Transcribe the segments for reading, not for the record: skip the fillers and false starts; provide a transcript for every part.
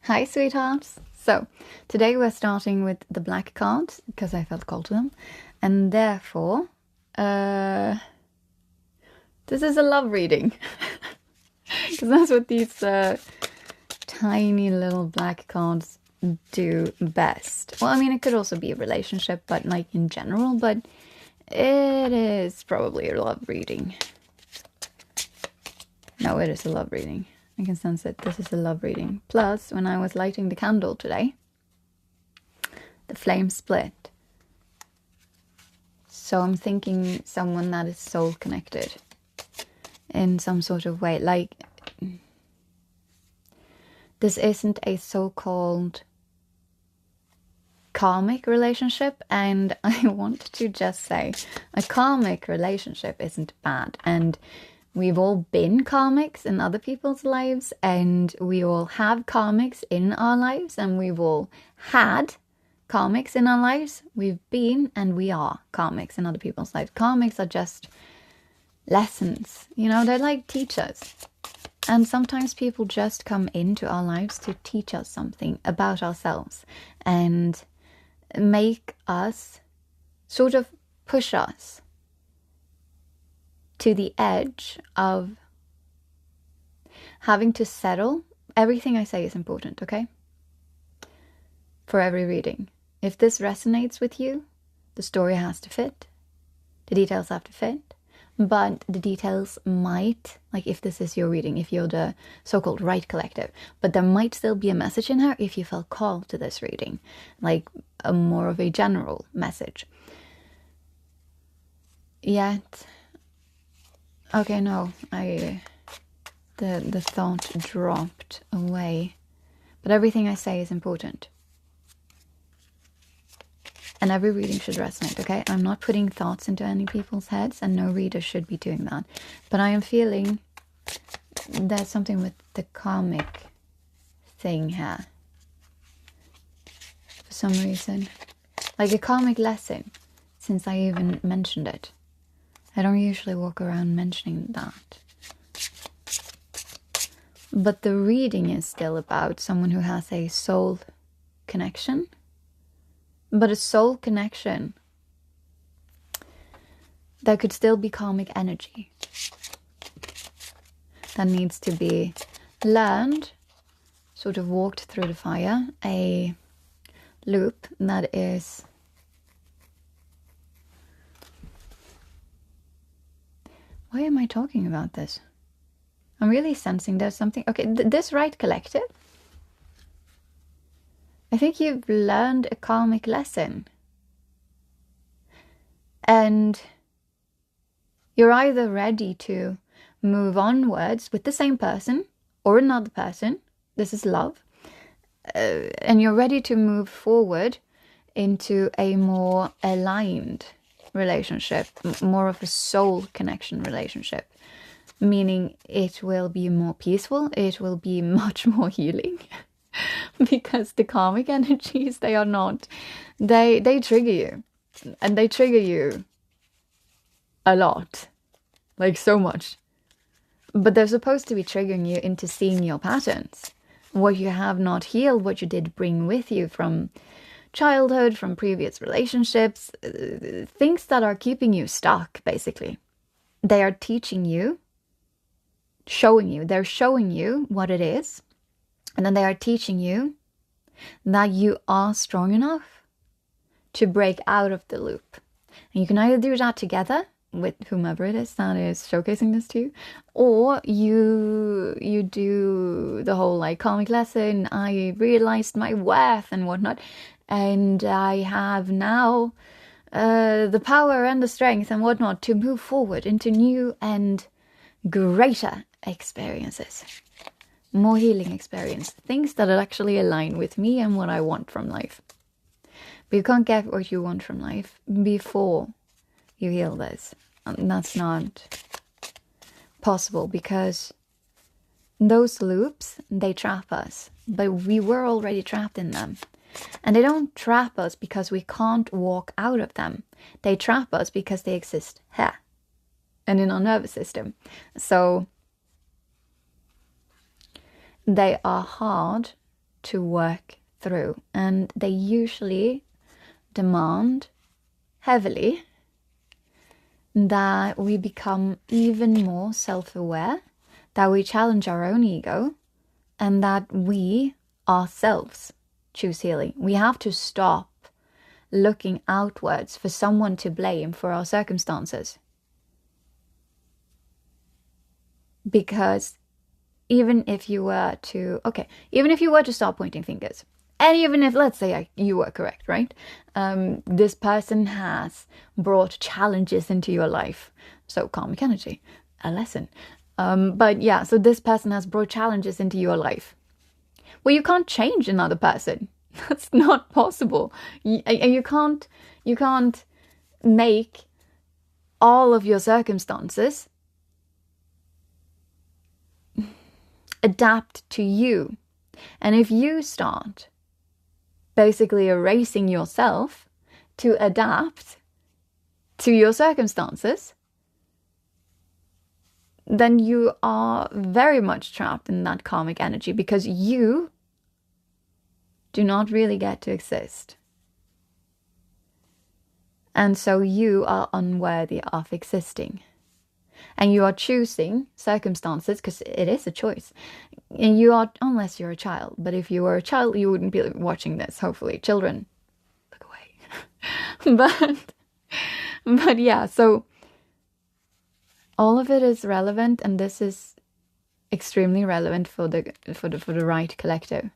Hi, sweethearts. So, today we're starting with the black cards because I felt called to them, and therefore, this is a love reading because that's what these tiny little black cards do best. Well, I mean, it could also be a relationship, but like in general, but it is probably a love reading. No, it is a love reading. I can sense it. This is a love reading. Plus, when I was lighting the candle today, the flame split. So I'm thinking someone that is soul connected in some sort of way. Like, this isn't a so-called karmic relationship, and I want to just say a karmic relationship isn't bad, and we've all been karmics in other people's lives, and we all have karmics in our lives, and we've all had karmics in our lives. We've been and we are karmics in other people's lives. Karmics are just lessons, you know, they're like teachers. And sometimes people just come into our lives to teach us something about ourselves and make us, sort of push us to the edge of having to settle. Everything I say is important, okay? For every reading. If this resonates with you, the story has to fit. The details have to fit. But the details might, like if this is your reading, if you're the so-called right collective, but there might still be a message in here if you felt called to this reading, like a more of a general message. Yet, okay, no, the thought dropped away. But everything I say is important. And every reading should resonate, okay? I'm not putting thoughts into any people's heads, and no reader should be doing that. But I am feeling there's something with the karmic thing here. For some reason. Like a karmic lesson, since I even mentioned it. I don't usually walk around mentioning that. But the reading is still about someone who has a soul connection. But a soul connection that could still be karmic energy. That needs to be learned, sort of walked through the fire. A loop that is why am I talking about this? I'm really sensing there's something. Okay, this right collective, I think you've learned a karmic lesson. And you're either ready to move onwards with the same person or another person. This is love. And you're ready to move forward into a more aligned relationship, more of a soul connection relationship. Meaning it will be more peaceful, it will be much more healing. Because the karmic energies, they are not, they trigger you, and they trigger you a lot, like so much. But they're supposed to be triggering you into seeing your patterns, what you have not healed, what you did bring with you from childhood, from previous relationships, things that are keeping you stuck, basically. They are teaching you, they're showing you what it is. And then they are teaching you that you are strong enough to break out of the loop. And you can either do that together with whomever it is that is showcasing this to you, or you do the whole like karmic lesson. I realized my worth and whatnot, and I have now the power and the strength and whatnot to move forward into new and greater experiences. More healing experience, things that actually align with me and what I want from life. But you can't get what you want from life before you heal this. That's not possible, because those loops, they trap us, but we were already trapped in them. And they don't trap us because we can't walk out of them. They trap us because they exist here and in our nervous system. So they are hard to work through, and they usually demand heavily that we become even more self-aware, that we challenge our own ego, and that we ourselves choose healing. We have to stop looking outwards for someone to blame for our circumstances. Because even if you were to stop pointing fingers, and even if, let's say, you were correct, right? This person has brought challenges into your life. So karmic energy, a lesson. But yeah, so this person has brought challenges into your life. Well, you can't change another person. That's not possible. You can't make all of your circumstances adapt to you. And if you start basically erasing yourself to adapt to your circumstances, then you are very much trapped in that karmic energy, because you do not really get to exist. And so you are unworthy of existing. And you are choosing circumstances, because it is a choice. And you are, unless you're a child. But if you were a child, you wouldn't be watching this, hopefully. Children, look away. But yeah, so all of it is relevant, and this is extremely relevant for the right collective.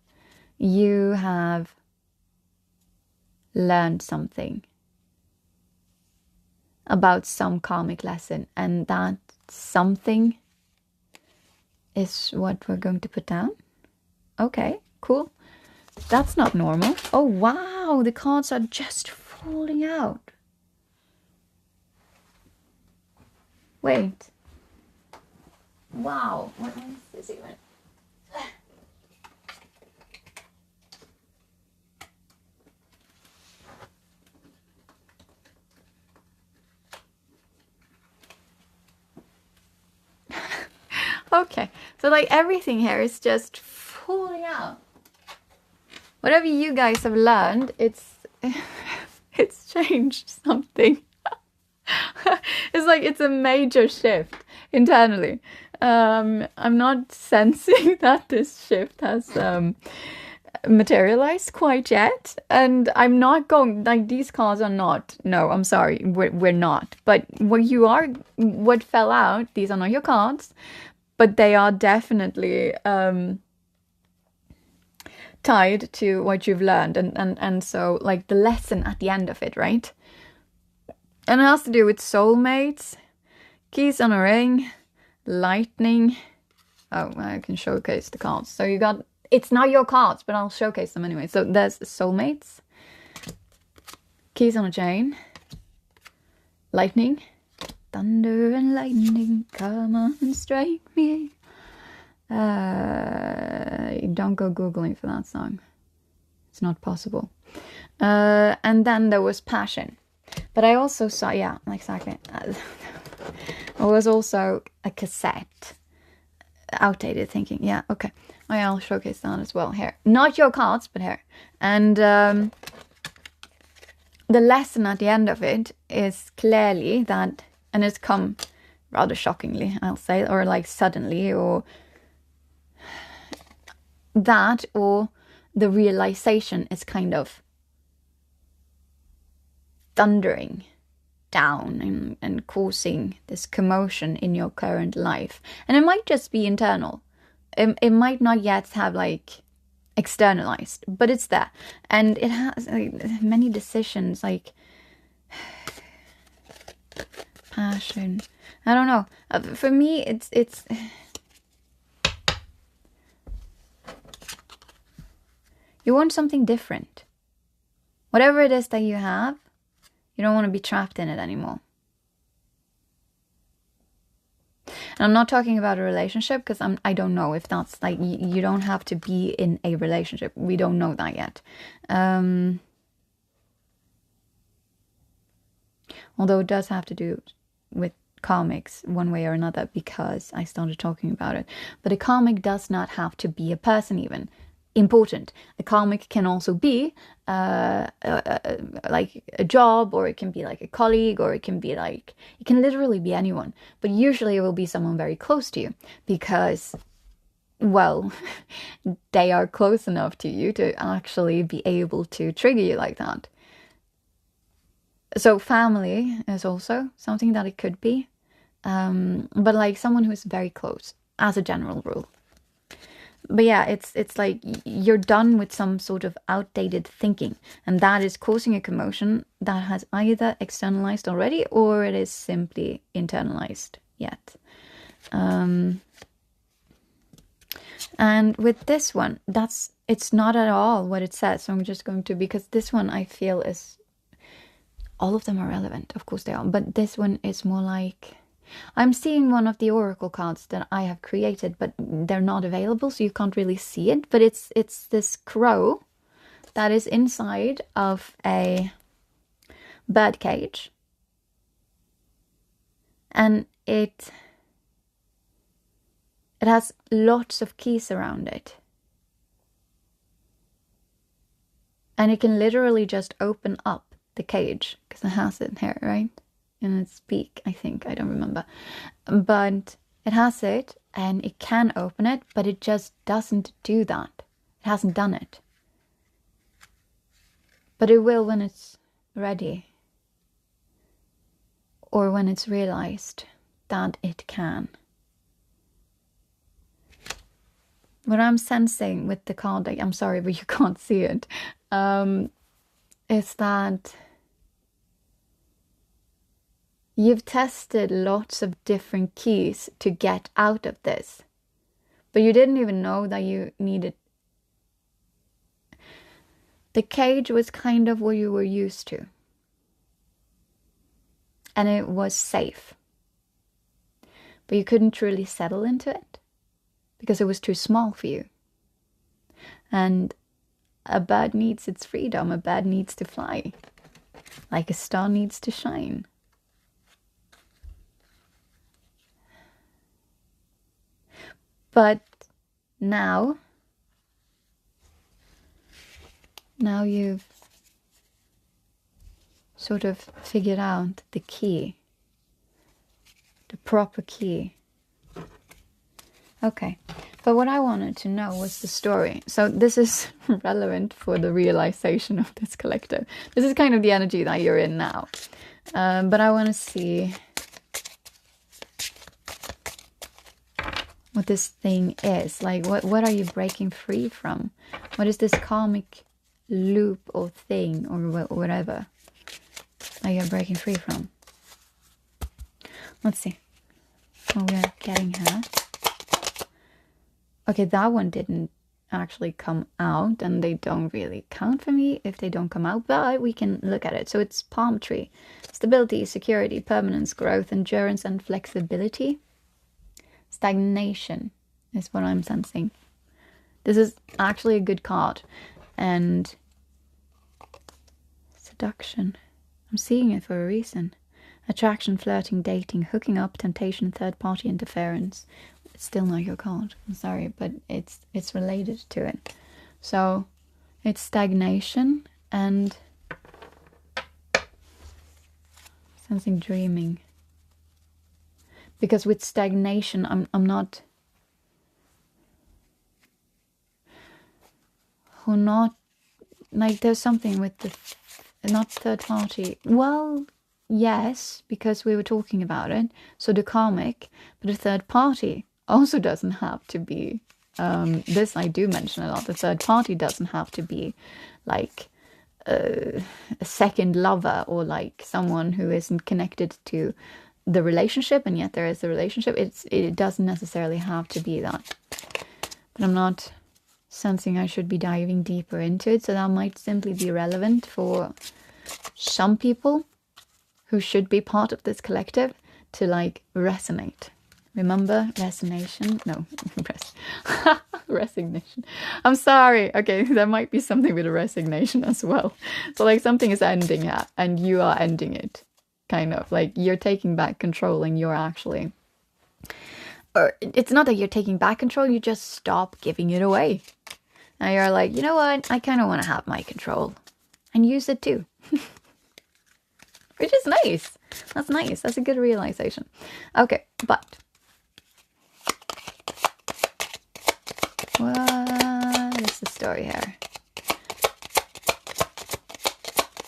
You have learned something about some karmic lesson, and that something is what we're going to put down. Okay, cool. That's not normal. Oh wow, the cards are just falling out. Wait. Wow, what is this even? Okay, so like everything here is just falling out. Whatever you guys have learned, it's changed something. It's like it's a major shift internally. I'm not sensing that this shift has materialized quite yet, and I'm not going, like, these cards are not, no, I'm sorry, we're not. But what fell out, these are not your cards, but they are definitely tied to what you've learned, and so like the lesson at the end of it, right? And it has to do with soulmates, keys on a ring, lightning. Oh, I can showcase the cards. So you got, it's not your cards, but I'll showcase them anyway. So there's soulmates, keys on a chain, lightning, thunder and lightning, come on and strike me. Don't go Googling for that song. It's not possible. And then there was passion. But I also saw, yeah, exactly. There was also a cassette. Outdated thinking. Yeah, okay. Oh, yeah, I'll showcase that as well here. Not your cards, but here. And the lesson at the end of it is clearly that, and it's come rather shockingly, I'll say, or like suddenly, or that, or the realization is kind of thundering down and causing this commotion in your current life. And it might just be internal. It might not yet have like externalized, but it's there. And it has like many decisions, like passion. I don't know. For me, it's you want something different. Whatever it is that you have, you don't want to be trapped in it anymore. And I'm not talking about a relationship, because I don't know if that's like, you don't have to be in a relationship. We don't know that yet. Although it does have to do with karmics one way or another, because I started talking about it. But a karmic does not have to be a person even. important. A karmic can also be like a job, or it can be like a colleague, or it can be like, it can literally be anyone. But usually it will be someone very close to you because, well, they are close enough to you to actually be able to trigger you like that. So family is also something that it could be, but like someone who is very close as a general rule. But yeah, it's like you're done with some sort of outdated thinking, and that is causing a commotion that has either externalized already or it is simply internalized yet. And with this one, it's not at all what it says. So I'm just going to, because this one I feel is, all of them are relevant, of course they are, but this one is more like, I'm seeing one of the oracle cards that I have created, but they're not available, so you can't really see it. But it's this crow that is inside of a bird cage, and it has lots of keys around it, and it can literally just open up the cage because it has it here, right? In its beak, I think. I don't remember. But it has it, and it can open it, but it just doesn't do that. It hasn't done it. But it will when it's ready. Or when it's realized that it can. What I'm sensing with the card, I'm sorry, but you can't see it, is that you've tested lots of different keys to get out of this, but you didn't even know that you needed. The cage was kind of what you were used to, and it was safe, but you couldn't truly settle into it because it was too small for you. And a bird needs its freedom. A bird needs to fly, like a star needs to shine. But now you've sort of figured out the key, the proper key. Okay, but what I wanted to know was the story. So this is relevant for the realization of this collective. This is kind of the energy that you're in now. But I want to see what this thing is. Like, what are you breaking free from? What is this karmic loop or thing or whatever that you're breaking free from? Let's see what we're getting here. Okay, that one didn't actually come out, and they don't really count for me if they don't come out, but we can look at it. So it's palm tree. Stability, security, permanence, growth, endurance, and flexibility. Stagnation is what I'm sensing. This is actually a good card. And seduction. I'm seeing it for a reason. Attraction, flirting, dating, hooking up, temptation, third-party interference. It's still not your card. I'm sorry, but it's related to it. So it's stagnation and sensing dreaming. Because with stagnation, I'm not like, there's something with the not third party. Well, yes, because we were talking about it. So the karmic, but a third party also doesn't have to be. This I do mention a lot. The third party doesn't have to be like a second lover or like someone who isn't connected to the relationship, and yet there is a relationship. It doesn't necessarily have to be that. But I'm not sensing I should be diving deeper into it, so that might simply be relevant for some people who should be part of this collective to like resonate. Remember resonation? No, resignation. I'm sorry. Okay, there might be something with a resignation as well. So like something is ending at, and you are ending it. Kind of like you're taking back control, and you're actually, or it's not that you're taking back control, you just stop giving it away. And you're like, you know what? I kind of want to have my control and use it too. Which is nice. That's nice. That's a good realization. Okay, but what is the story here?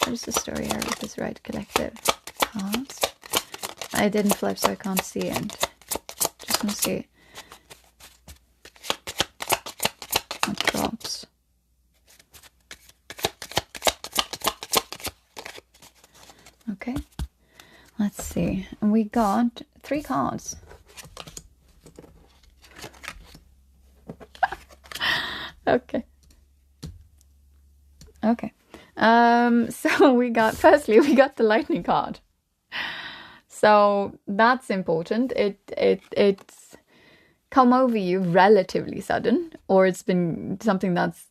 What is the story here with this right collective? Cards. I didn't flip, so I can't see it. Just want to see what drops. Okay, let's see. We got 3 cards. Okay. Okay. So we got, firstly, we got the lightning card. So that's important. It's come over you relatively sudden, or it's been something that's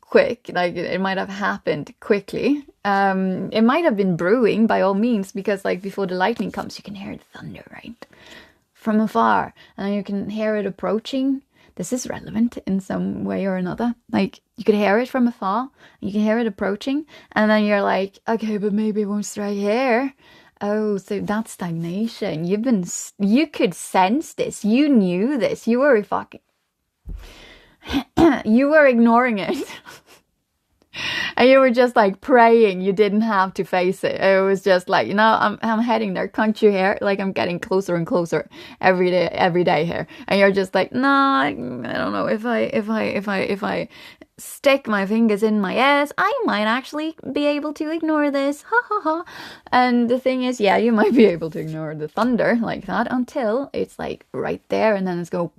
quick, like it might have happened quickly. It might have been brewing by all means, because like before the lightning comes, you can hear the thunder, right? From afar, and you can hear it approaching. This is relevant in some way or another. Like you could hear it from afar, you can hear it approaching, and then you're like, okay, but maybe it won't strike here. Oh, so that's stagnation. You could sense this. You knew this. You were fucking, you were ignoring it. And you were just like praying you didn't have to face it. It was just like, you know, I'm heading there. Can't you hear? Like I'm getting closer and closer every day here. And you're just like, no, I don't know. If I stick my fingers in my ass, I might actually be able to ignore this. Ha ha ha. And the thing is, yeah, you might be able to ignore the thunder like that until it's like right there, and then it's go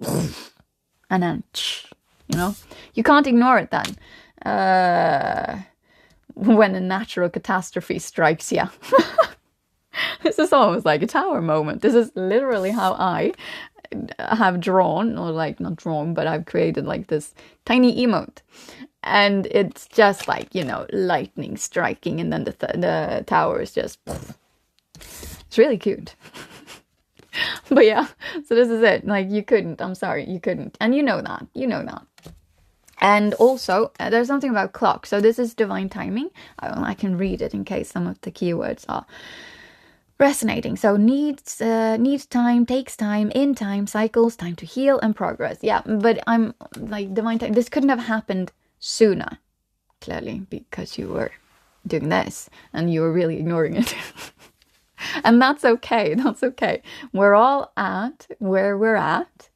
and then, you know, you can't ignore it then. When a natural catastrophe strikes you. This is almost like a tower moment. This is literally how I have drawn, or like not drawn, but I've created like this tiny emote. And it's just like, you know, lightning striking, and then the tower is just, it's really cute. But yeah, so this is it. Like you couldn't, I'm sorry, you couldn't. And you know that. And also, there's something about clock. So this is divine timing. I can read it in case some of the keywords are resonating. So needs time, takes time, in time, cycles, time to heal, and progress. Yeah, but I'm like divine time. This couldn't have happened sooner, clearly, because you were doing this and you were really ignoring it. And that's okay. That's okay. We're all at where we're at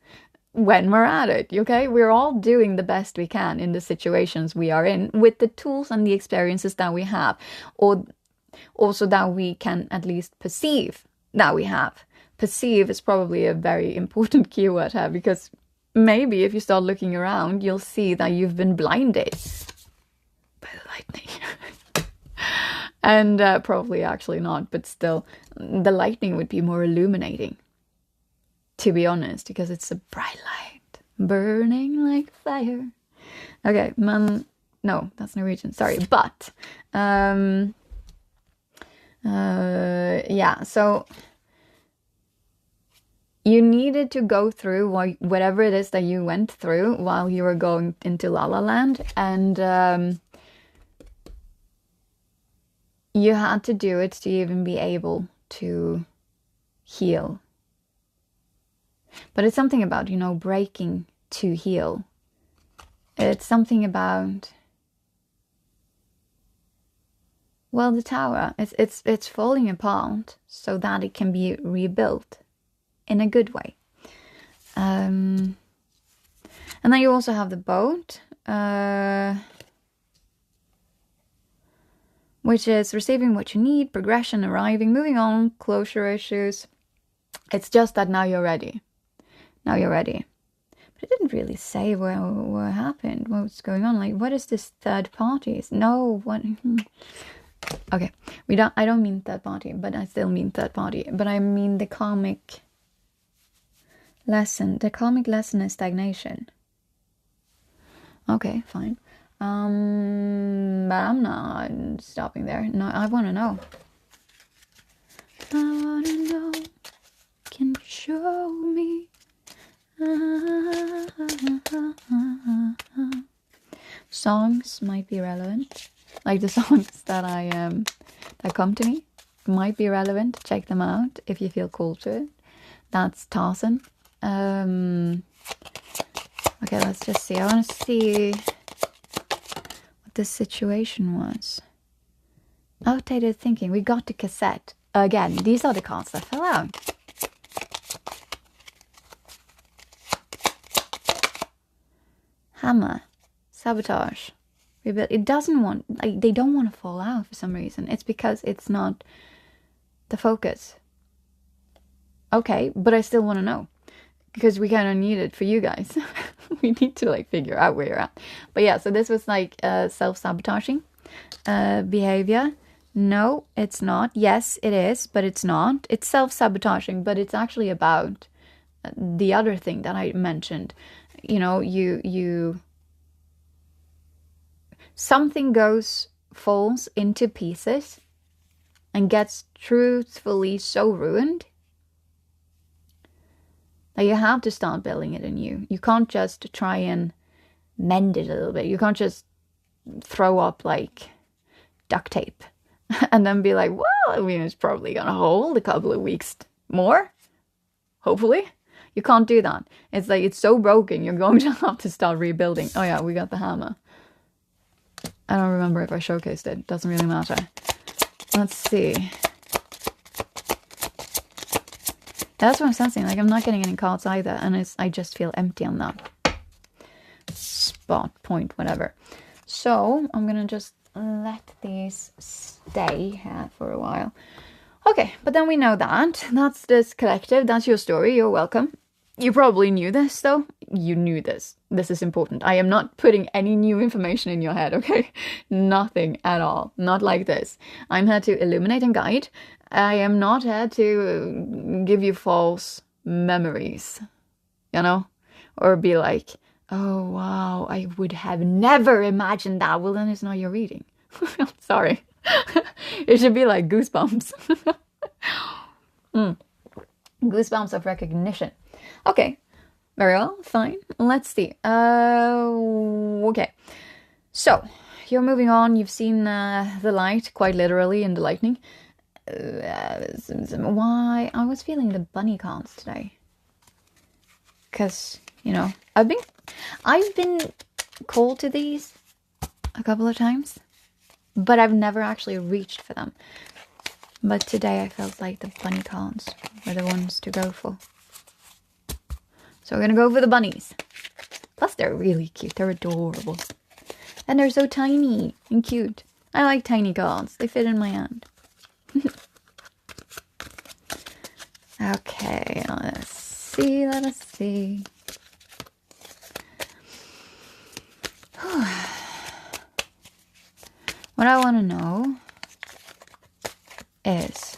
when we're at it, okay? We're all doing the best we can in the situations we are in with the tools and the experiences that we have, or also that we can at least perceive that we have. Perceive is probably a very important keyword here, because maybe if you start looking around, you'll see that you've been blinded by the lightning. And probably actually not, but still, the lightning would be more illuminating, to be honest, because it's a bright light, burning like fire. Okay, no, that's Norwegian, sorry, but, yeah, so you needed to go through whatever it is that you went through while you were going into La La Land, and you had to do it to even be able to heal. But it's something about, you know, breaking to heal. It's something about, well, the tower. It's falling apart so that it can be rebuilt in a good way. And then you also have the boat, which is receiving what you need, progression, arriving, moving on, closure issues. It's just that now you're ready. Now you're ready. But it didn't really say what happened, what's going on. Like, what is this third party? No, what? Okay, I don't mean third party, but I still mean third party. But I mean the karmic lesson. The karmic lesson is stagnation. Okay, fine. But I'm not stopping there. No, I want to know. I want to know. Can you show me? Songs might be relevant. Like the songs that that come to me might be relevant. Check them out if you feel called to it. That's Tarzan. Okay, let's just see. I want to see what the situation was. Outdated thinking. We got the cassette. Again, these are the cards that fell out. Hammer. Sabotage. Rebuild. It doesn't want, like, they don't want to fall out for some reason. It's because it's not the focus. Okay, but I still want to know. Because we kind of need it for you guys. We need to, like, figure out where you're at. But yeah, so this was, like, self-sabotaging behavior. No, it's not. Yes, it is, but it's not. It's self-sabotaging, but it's actually about the other thing that I mentioned. You know, something falls into pieces and gets truthfully so ruined that you have to start building it anew. You can't just try and mend it a little bit. You can't just throw up, like, duct tape and then be like, well, I mean, it's probably gonna hold a couple of weeks more, hopefully. You can't do that. It's like, it's so broken, you're going to have to start rebuilding. Oh yeah, we got the hammer. I don't remember if I showcased it. Doesn't really matter. Let's see. That's what I'm sensing. Like, I'm not getting any cards either. And I just feel empty on that spot, point, whatever. So, I'm going to just let these stay here for a while. Okay, but then we know that. That's this collective. That's your story. You're welcome. You probably knew this, though. You knew this. This is important. I am not putting any new information in your head, okay? Nothing at all. Not like this. I'm here to illuminate and guide. I am not here to give you false memories, you know? Or be like, oh, wow, I would have never imagined that. Well, then it's not your reading. I'm sorry. It should be like goosebumps. Goosebumps of recognition. Okay, very well, fine. Let's see. Okay, so you're moving on. You've seen the light, quite literally, in the lightning. Why? I was feeling the bunny cards today. Because, you know, I've been called to these a couple of times, but I've never actually reached for them. But today I felt like the bunny cards were the ones to go for. So we're going to go for the bunnies. Plus, they're really cute. They're adorable. And they're so tiny and cute. I like tiny cards. They fit in my hand. Okay, let's see. Let us see. What I want to know is...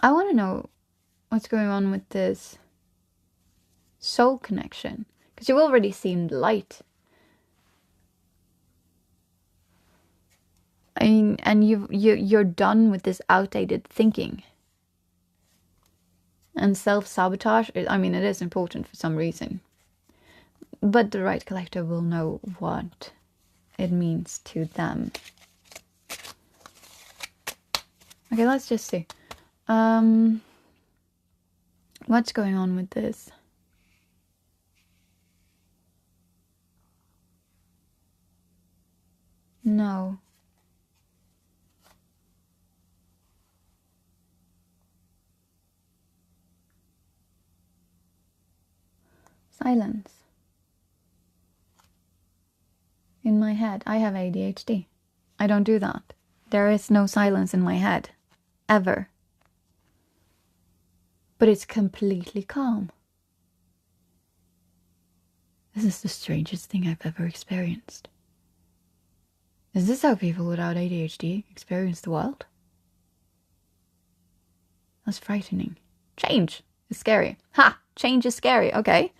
I want to know what's going on with this soul connection. Because you've already seen the light. I mean, and you're done with this outdated thinking. And self-sabotage, I mean, it is important for some reason. But the right collector will know what it means to them. Okay, let's just see. What's going on with this? No. Silence. In my head. I have ADHD. I don't do that. There is no silence in my head. Ever. But it's completely calm. This is the strangest thing I've ever experienced. Is this how people without ADHD experience the world? That's frightening. Change is scary. Ha! Change is scary. Okay.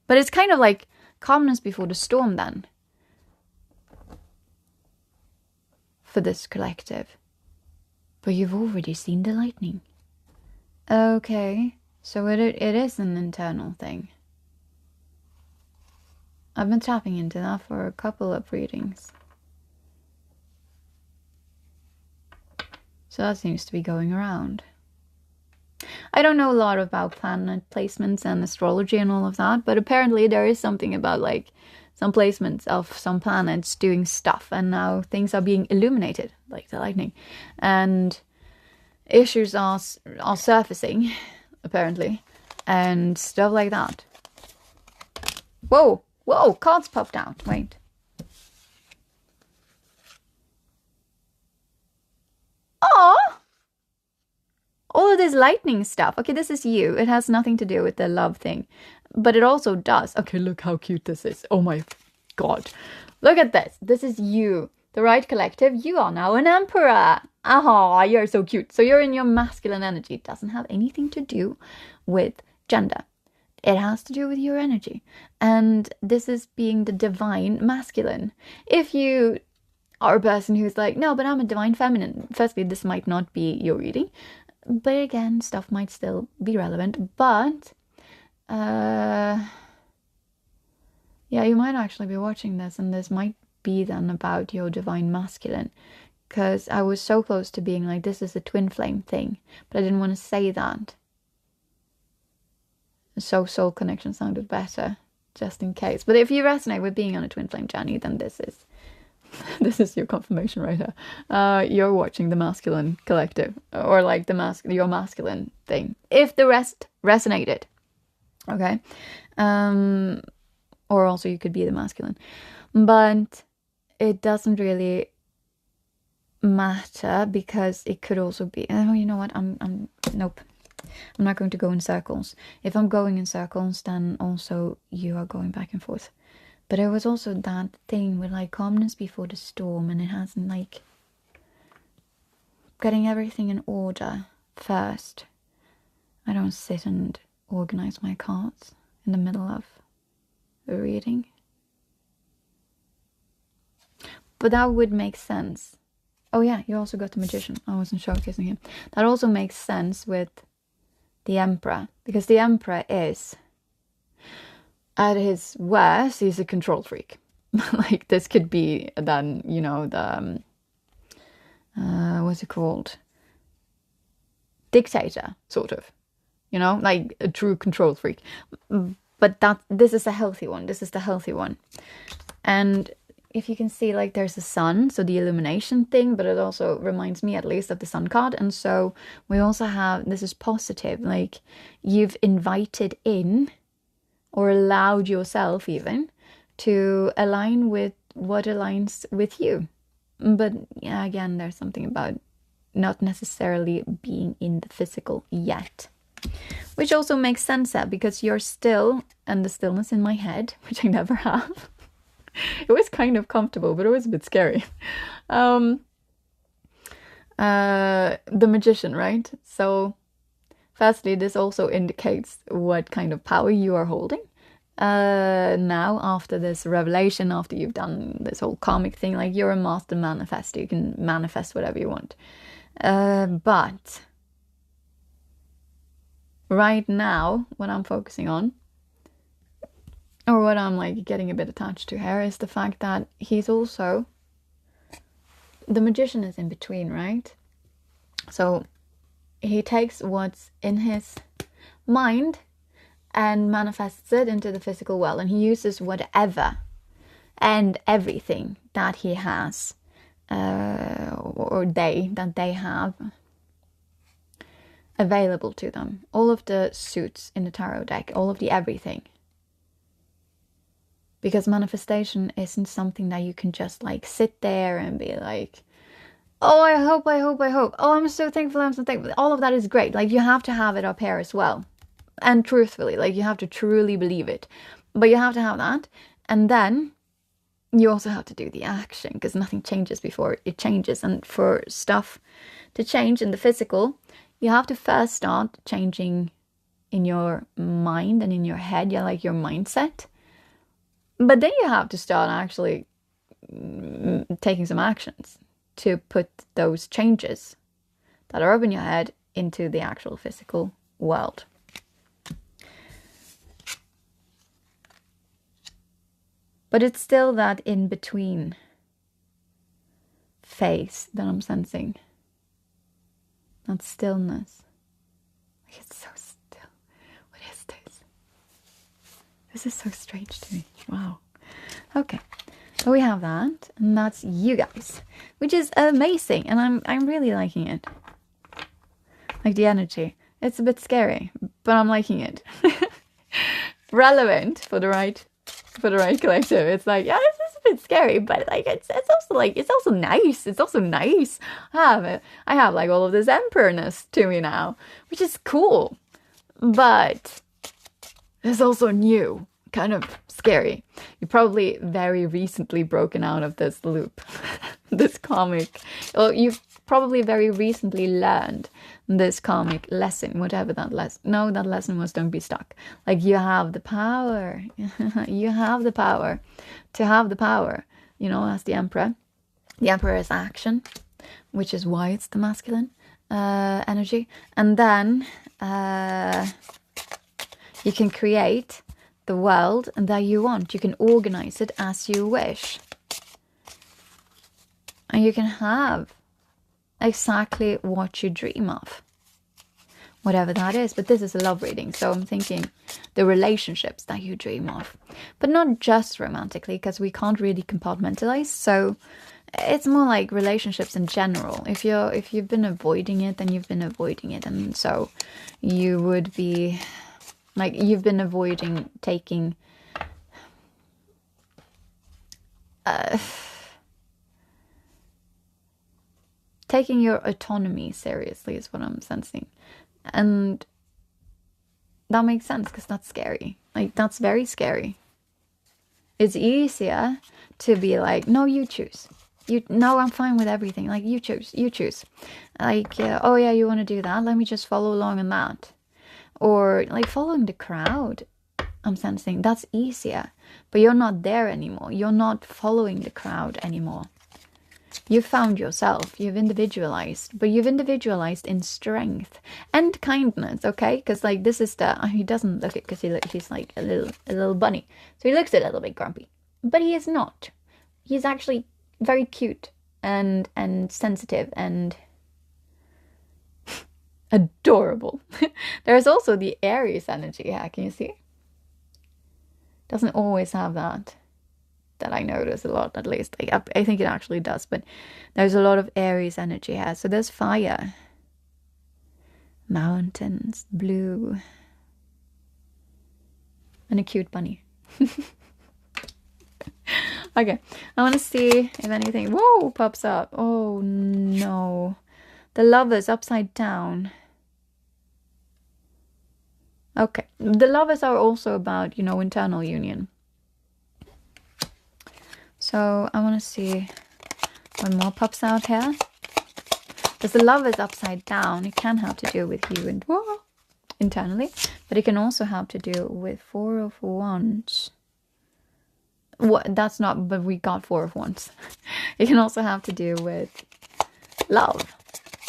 But it's kind of like calmness before the storm then. For this collective. But you've already seen the lightning. Okay. So it is an internal thing. I've been tapping into that for a couple of readings. So that seems to be going around. I don't know a lot about planet placements and astrology and all of that, but apparently there is something about like some placements of some planets doing stuff, and now things are being illuminated, like the lightning, and issues are surfacing, apparently, and stuff like that. Whoa, whoa, cards popped out. Wait. Oh, all of this lightning stuff. Okay, this is you. It has nothing to do with the love thing, but it also does. Okay, look how cute this is. Oh my god. Look at this. This is you. The Right Collective. You are now an emperor. Ah, you're so cute. So you're in your masculine energy. It doesn't have anything to do with gender. It has to do with your energy. And this is being the divine masculine. If you are a person who's like, no, but I'm a divine feminine. Firstly, this might not be your reading. But again, stuff might still be relevant. But, yeah, you might actually be watching this, and this might be then about your divine masculine. Because I was so close to being like, this is a twin flame thing. But I didn't want to say that. So soul connection sounded better, just in case. But if you resonate with being on a twin flame journey, then this is your confirmation right here. You're watching the masculine collective, or like your masculine thing. If the rest resonated, okay, or also you could be the masculine, but it doesn't really matter because it could also be. Oh, you know what? Nope. I'm not going to go in circles. If I'm going in circles, then also you are going back and forth. But it was also that thing with like calmness before the storm, and it hasn't like getting everything in order first. I don't sit and organize my cards in the middle of a reading. But that would make sense. Oh yeah, you also got the Magician. I wasn't showcasing him. That also makes sense with the Emperor, because the Emperor is, at his worst, he's a control freak. Like, this could be then, you know, the what's it called, dictator, sort of, you know, like a true control freak. But this is a healthy one. This is the healthy one. And if you can see, like, there's a sun, so the illumination thing, but it also reminds me at least of the sun card. And so we also have, this is positive, like you've invited in or allowed yourself even to align with what aligns with you. But yeah, again, there's something about not necessarily being in the physical yet, which also makes sense because you're still, and the stillness in my head, which I never have. It was kind of comfortable, but it was a bit scary. The Magician, right? So firstly, this also indicates what kind of power you are holding. Now, after this revelation, after you've done this whole karmic thing, like, you're a master manifester. You can manifest whatever you want. But right now, what I'm focusing on, or what I'm like getting a bit attached to here, is the fact that he's also, the Magician is in between, right? So he takes what's in his mind and manifests it into the physical world, and he uses whatever and everything that he has, or that they have available to them. All of the suits in the tarot deck, all of the everything. Because manifestation isn't something that you can just like sit there and be like, oh, I hope. Oh, I'm so thankful. All of that is great. Like, you have to have it up here as well. And truthfully, like, you have to truly believe it. But you have to have that. And then you also have to do the action, because nothing changes before it changes. And for stuff to change in the physical, you have to first start changing in your mind and in your head, like your mindset. But then you have to start actually taking some actions to put those changes that are up in your head into the actual physical world. But it's still that in-between phase that I'm sensing. That stillness. It's so still. What is this? This is so strange to me. Wow. Okay. So we have that, and that's you guys, which is amazing, and I'm really liking it. Like the energy. It's a bit scary, but I'm liking it. Relevant for the right collective. It's like, yeah, this is a bit scary, but like it's also nice. It's also nice. I have like all of this emperorness to me now, which is cool. But it's also new, kind of scary. You probably very recently broken out of this loop, this karmic. Well, you've probably very recently learned this karmic lesson, whatever that lesson. No, that lesson was don't be stuck. Like you have the power. You have the power to have the power. You know, as the emperor. The emperor is action, which is why it's the masculine energy. And then you can create the world that you want. You can organize it as you wish. And you can have exactly what you dream of. Whatever that is. But this is a love reading. So I'm thinking the relationships that you dream of. But not just romantically, because we can't really compartmentalize. So it's more like relationships in general. If you've been avoiding it, then you've been avoiding it. And so you would be like, you've been avoiding taking taking your autonomy seriously is what I'm sensing. And that makes sense because that's scary. Like, that's very scary. It's easier to be like, no, you choose. No, I'm fine with everything. Like, you choose. Like, oh yeah, you want to do that? Let me just follow along on that. Or like following the crowd, I'm sensing that's easier. But you're not there anymore. You're not following the crowd anymore. You've found yourself. You've individualized. But you've individualized in strength and kindness, okay? Because like this is the... he doesn't look it because he's like a little bunny. So he looks a little bit grumpy. But he is not. He's actually very cute and sensitive and adorable. There's also the Aries energy here. Can you see? Doesn't always have that I notice a lot, at least. I think it actually does, but there's a lot of Aries energy here. So there's fire, mountains, blue, and a cute bunny. Okay, I want to see if anything, whoa, pops up. Oh no, the Lovers upside down. Okay, the Lovers are also about, you know, internal union. So I want to see what more pops out here. Because the Lovers upside down, it can have to do with you and internally, but it can also have to do with Four of Wands. What? That's not, but we got Four of Wands. It can also have to do with love.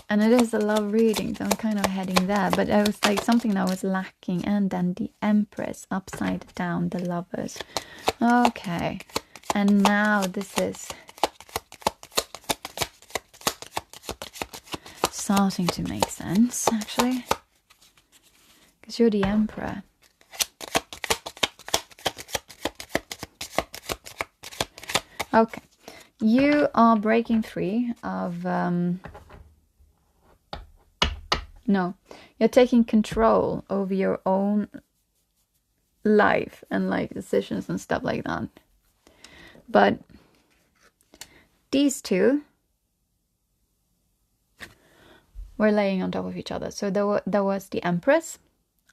And it is a love reading, so I'm kind of heading there. But it was like something that was lacking. And then the Empress upside down, the Lovers. Okay. And now this is starting to make sense, actually. Because you're the Emperor. Okay. You are breaking free of... No, you're taking control over your own life and like decisions and stuff like that. But these two were laying on top of each other. So there was the Empress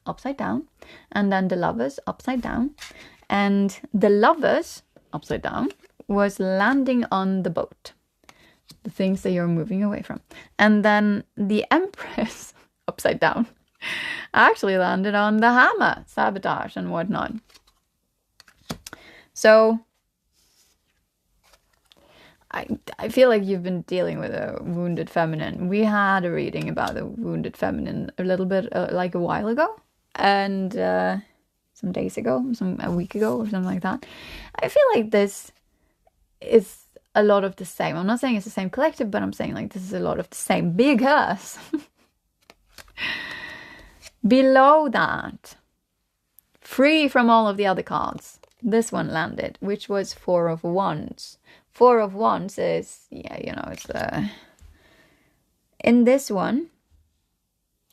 upside down, and then the Lovers upside down, and the Lovers upside down was landing on the boat, the things that you're moving away from, and then the Empress upside down actually landed on the hammer, sabotage and whatnot. So I feel like you've been dealing with a wounded feminine. We had a reading about the wounded feminine a little bit like a while ago, and some days ago, a week ago or something like that. I feel like this is a lot of the same. I'm not saying it's the same collective, but I'm saying like this is a lot of the same, because below that, free from all of the other cards, this one landed, which was Four of Wands. Four of Wands is, it's in this one,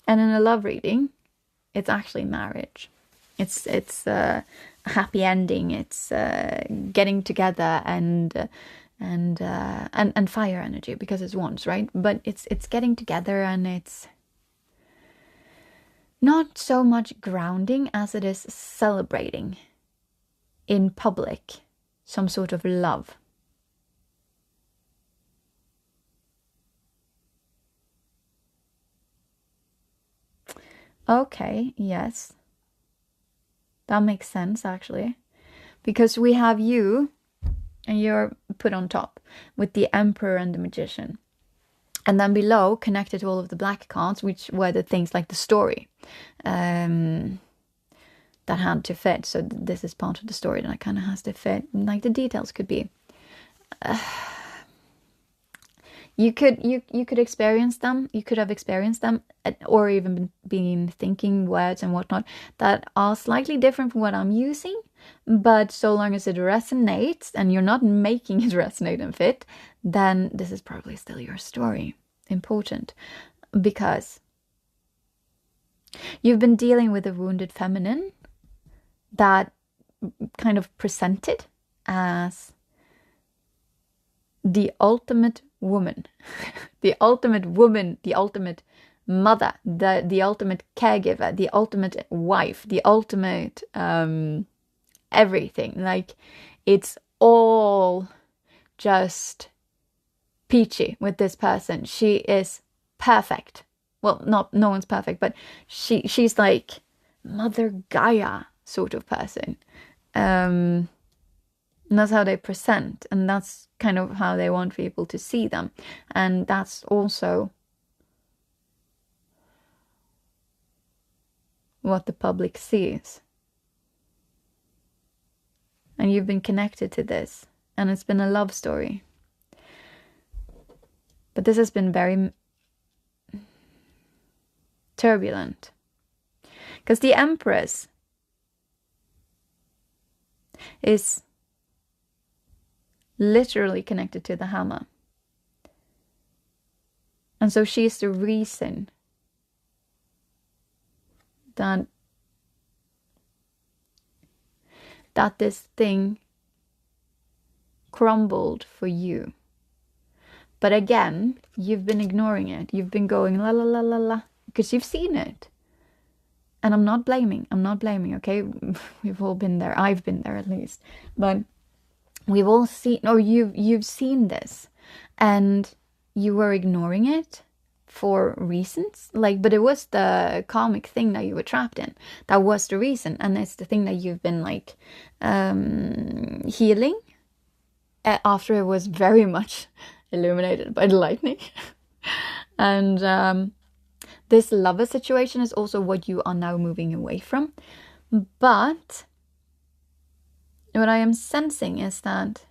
and in a love reading, it's actually marriage. It's a happy ending. It's getting together and fire energy, because it's wands, right? But it's getting together, and it's not so much grounding as it is celebrating in public some sort of love. Okay, yes. That makes sense, actually. Because we have you, and you're put on top with the Emperor and the Magician. And then below, connected to all of the black cards, which were the things like the story that had to fit. So this is part of the story that kind of has to fit. Like the details could be... You could experience them. You could have experienced them, or even been thinking words and whatnot that are slightly different from what I'm using. But so long as it resonates and you're not making it resonate and fit, then this is probably still your story. Important, because you've been dealing with a wounded feminine that kind of presented as the ultimate woman, the ultimate woman, the ultimate mother, the ultimate caregiver, the ultimate wife, the ultimate everything. Like, it's all just peachy with this person. She is perfect. Well, no one's perfect, but she's like Mother Gaia sort of person. And that's how they present, and that's kind of how they want people to see them. And that's also what the public sees. And you've been connected to this, and it's been a love story. But this has been very turbulent. Because the Empress is literally connected to the hammer. And so she's the reason that this thing crumbled for you. But again, you've been ignoring it. You've been going la la la la la, because you've seen it. And I'm not blaming, okay? We've all been there. I've been there at least. But we've all seen, or you've seen this, and you were ignoring it for reasons. Like, but it was the karmic thing that you were trapped in. That was the reason. And it's the thing that you've been like healing after it was very much illuminated by the lightning. And this lover situation is also what you are now moving away from. But what I am sensing is that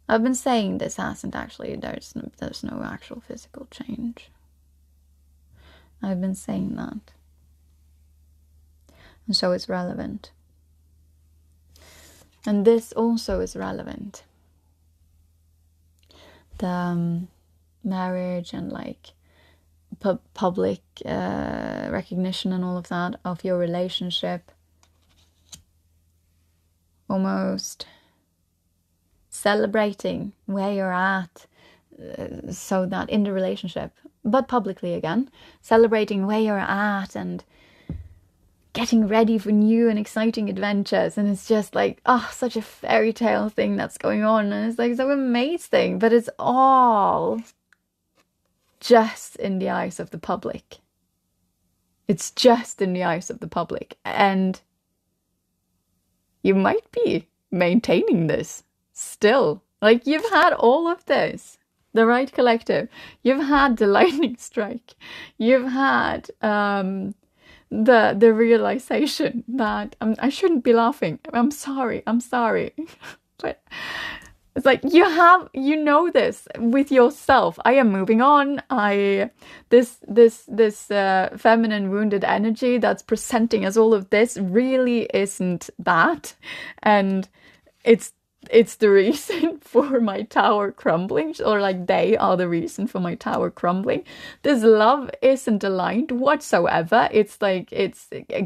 I've been saying this hasn't actually, there's no actual physical change. I've been saying that. And so it's relevant. And this also is relevant. The marriage and like public recognition and all of that of your relationship. Almost celebrating where you're at, so that in the relationship, but publicly again, celebrating where you're at and getting ready for new and exciting adventures. And it's just like, oh, such a fairy tale thing that's going on, and it's like so amazing, but it's all just in the eyes of the public. It's just in the eyes of the public, and you might be maintaining this still. Like, you've had all of this, the right collective. You've had the lightning strike. You've had the realization that I shouldn't be laughing. I'm sorry. But it's like you know this with yourself. I am moving on. This feminine wounded energy that's presenting as all of this really isn't that, and it's the reason for my tower crumbling, or like they are the reason for my tower crumbling. This love isn't aligned whatsoever. It's like it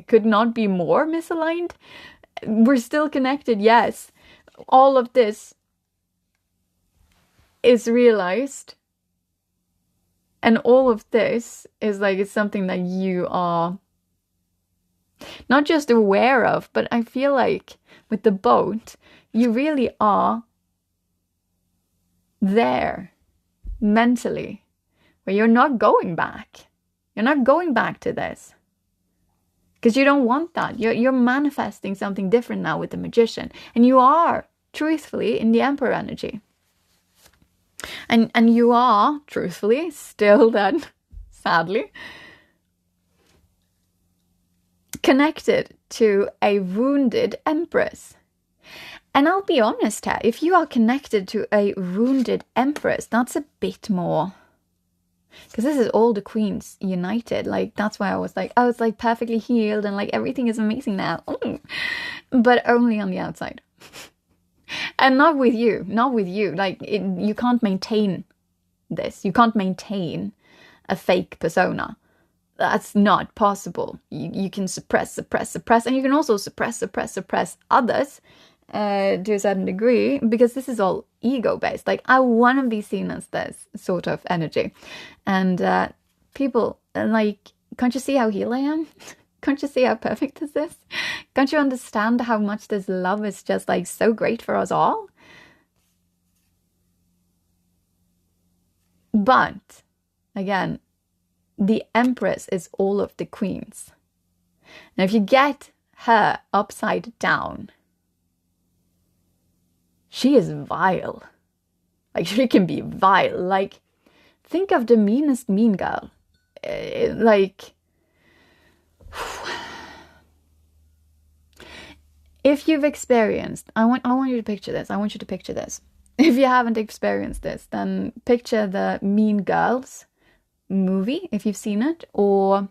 could not be more misaligned. We're still connected, yes. All of this is realized, and all of this is like it's something that you are not just aware of, but I feel like with the boat, you really are there mentally, where you're not going back. You're not going back to this because you don't want that. You're manifesting something different now with the Magician, and you are truthfully in the Emperor energy. And you are truthfully still then, sadly, connected to a wounded Empress. And I'll be honest here, if you are connected to a wounded Empress, that's a bit more. Because this is all the queens united. Like, that's why I was like, oh, it's like perfectly healed and like everything is amazing now. But only on the outside. And not with you. Like, you can't maintain this. You can't maintain a fake persona. That's not possible. You can suppress. And you can also suppress others to a certain degree, because this is all ego-based. Like, I want to be seen as this sort of energy. And people, like, can't you see how healed I am? Can't you see how perfect this is? Can't you understand how much this love is just like so great for us all? But again, the Empress is all of the queens. Now, if you get her upside down, she is vile. Like, she can be vile. Like, think of the meanest mean girl. Like, if you've experienced, I want you to picture this. I want you to picture this. If you haven't experienced this, then picture the Mean Girls movie, if you've seen it, or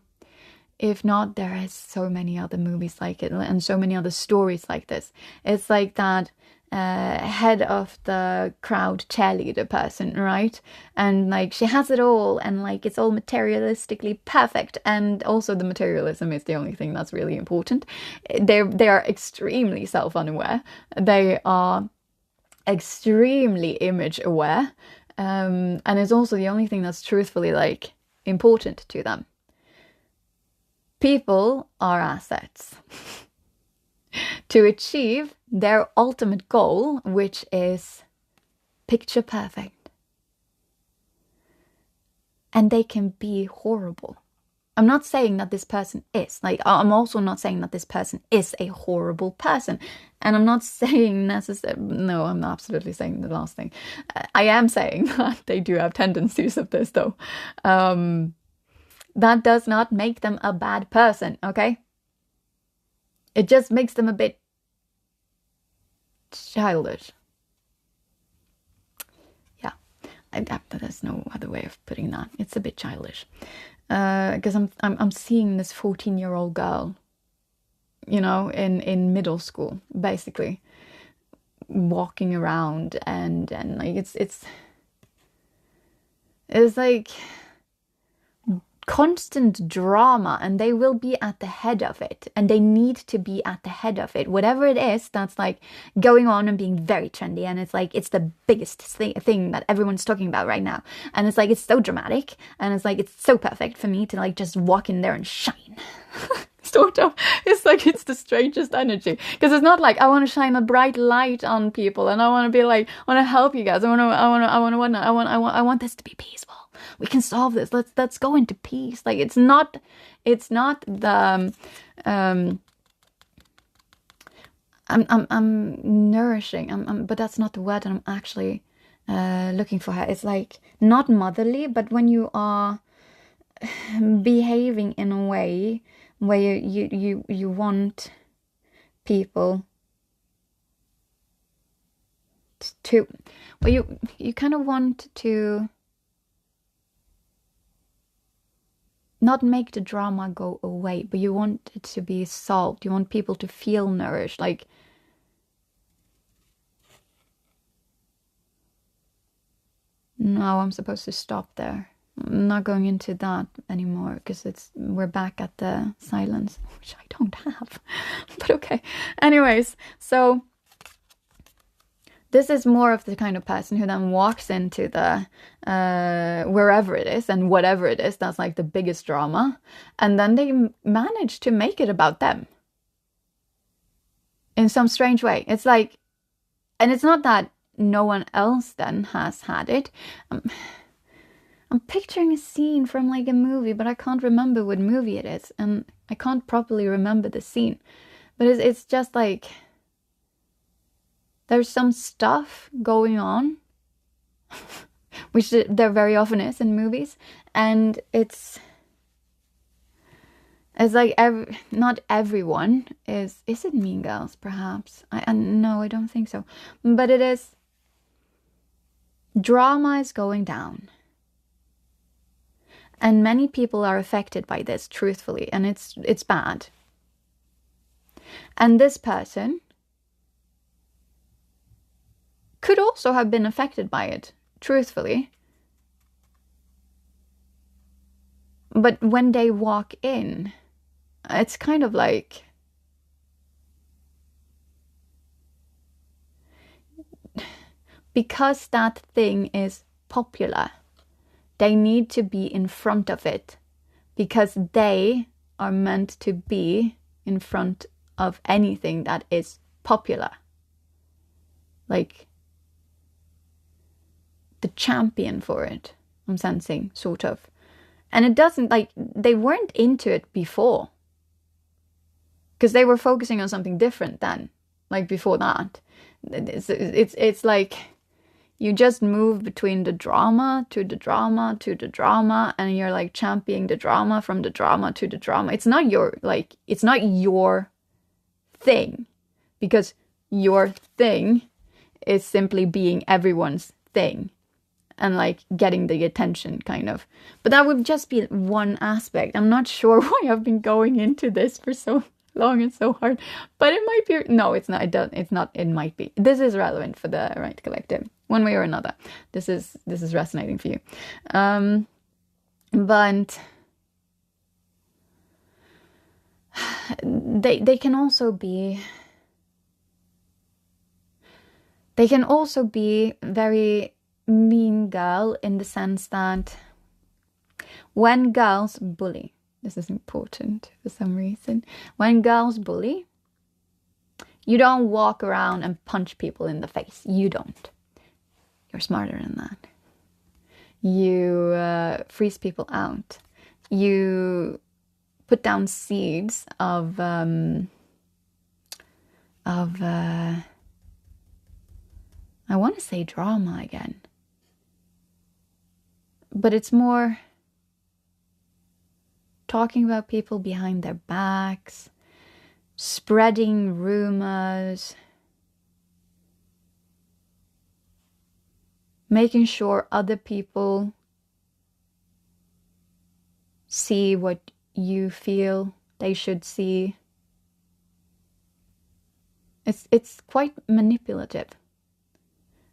if not, there is so many other movies like it and so many other stories like this. It's like that head of the crowd cheerleader person, right? And like, she has it all, and like, it's all materialistically perfect, and also the materialism is the only thing that's really important. They are extremely self-unaware. They are extremely image aware, and it's also the only thing that's truthfully like important to them. People are assets to achieve their ultimate goal, which is picture perfect. And they can be horrible. I'm not saying that this person is. Like, I'm also not saying that this person is a horrible person. And I'm not saying necessarily... No, I'm absolutely saying the last thing. I am saying that they do have tendencies of this, though. That does not make them a bad person, okay? It just makes them a bit childish. Yeah, there's no other way of putting that. It's a bit childish. Because I'm seeing this 14-year-old girl, you know, in middle school, basically, walking around, and like it's like constant drama, and they will be at the head of it, and they need to be at the head of it, whatever it is that's like going on and being very trendy, and it's like it's the biggest thing that everyone's talking about right now, and it's like it's so dramatic, and it's like it's so perfect for me to like just walk in there and shine. Sort of. It's like it's the strangest energy, because it's not like I want to shine a bright light on people, and I want to be like, I want to help you guys, I want this to be peaceful. We can solve this. Let's go into peace. Like, it's not the I'm nourishing. But that's not the word that I'm actually looking for here. It's like not motherly, but when you are behaving in a way where you want people to, well, you kind of want to not make the drama go away, but you want it to be solved. You want people to feel nourished. Like, no, I'm supposed to stop there. I'm not going into that anymore because we're back at the silence, which I don't have. But okay. Anyways, so this is more of the kind of person who then walks into the wherever it is and whatever it is, that's like the biggest drama. And then they manage to make it about them in some strange way. It's like, and it's not that no one else then has had it. I'm picturing a scene from like a movie, but I can't remember what movie it is. And I can't properly remember the scene. But it's just like, there's some stuff going on, which there very often is in movies. And it's like not everyone is it Mean Girls, perhaps? No, I don't think so. But it is, drama is going down. And many people are affected by this, truthfully, and it's bad. And this person could also have been affected by it, truthfully. But when they walk in, it's kind of like, because that thing is popular, they need to be in front of it because they are meant to be in front of anything that is popular. Like the champion for it, I'm sensing, sort of. And it doesn't, like, they weren't into it before. Because they were focusing on something different then, like before that. It's like, you just move between the drama to the drama to the drama, and you're like championing the drama from the drama to the drama. It's not your thing, because your thing is simply being everyone's thing and like getting the attention, kind of. But that would just be one aspect. I'm not sure why I've been going into this for so long and so hard, but it might be, no, it's not, it might be. This is relevant for the Right Collective, one way or another. This is resonating for you. But they can also be very mean girl, in the sense that when girls bully, this is important for some reason, when girls bully, you don't walk around and punch people in the face. You don't. You're smarter than that. You freeze people out. You put down seeds of I want to say drama again. But it's more talking about people behind their backs, spreading rumors, making sure other people see what you feel they should see. It's quite manipulative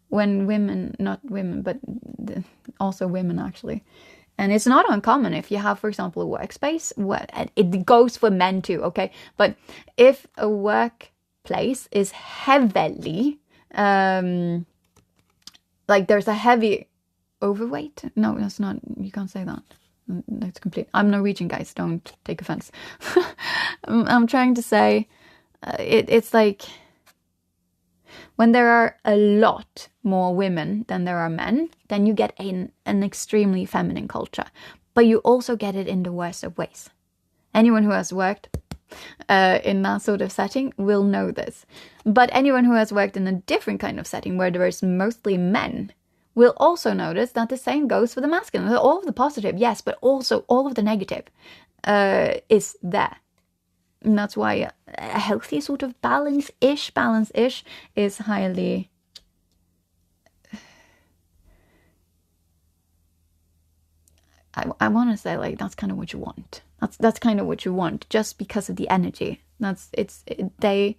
when women, not women, but also women actually. And it's not uncommon if you have, for example, a workspace. It goes for men too, okay? But if a workplace is heavily, like there's a heavy overweight. No, that's not, you can't say that. That's complete. I'm Norwegian, guys, don't take offense. I'm trying to say, it's like, when there are a lot more women than there are men, then you get an extremely feminine culture. But you also get it in the worst of ways. Anyone who has worked in that sort of setting will know this. But anyone who has worked in a different kind of setting, where there is mostly men, will also notice that the same goes for the masculine. All of the positive, yes, but also all of the negative is there. And that's why a healthy sort of balance-ish is highly... I want to say like that's kind of what you want. That's kind of what you want, just because of the energy. They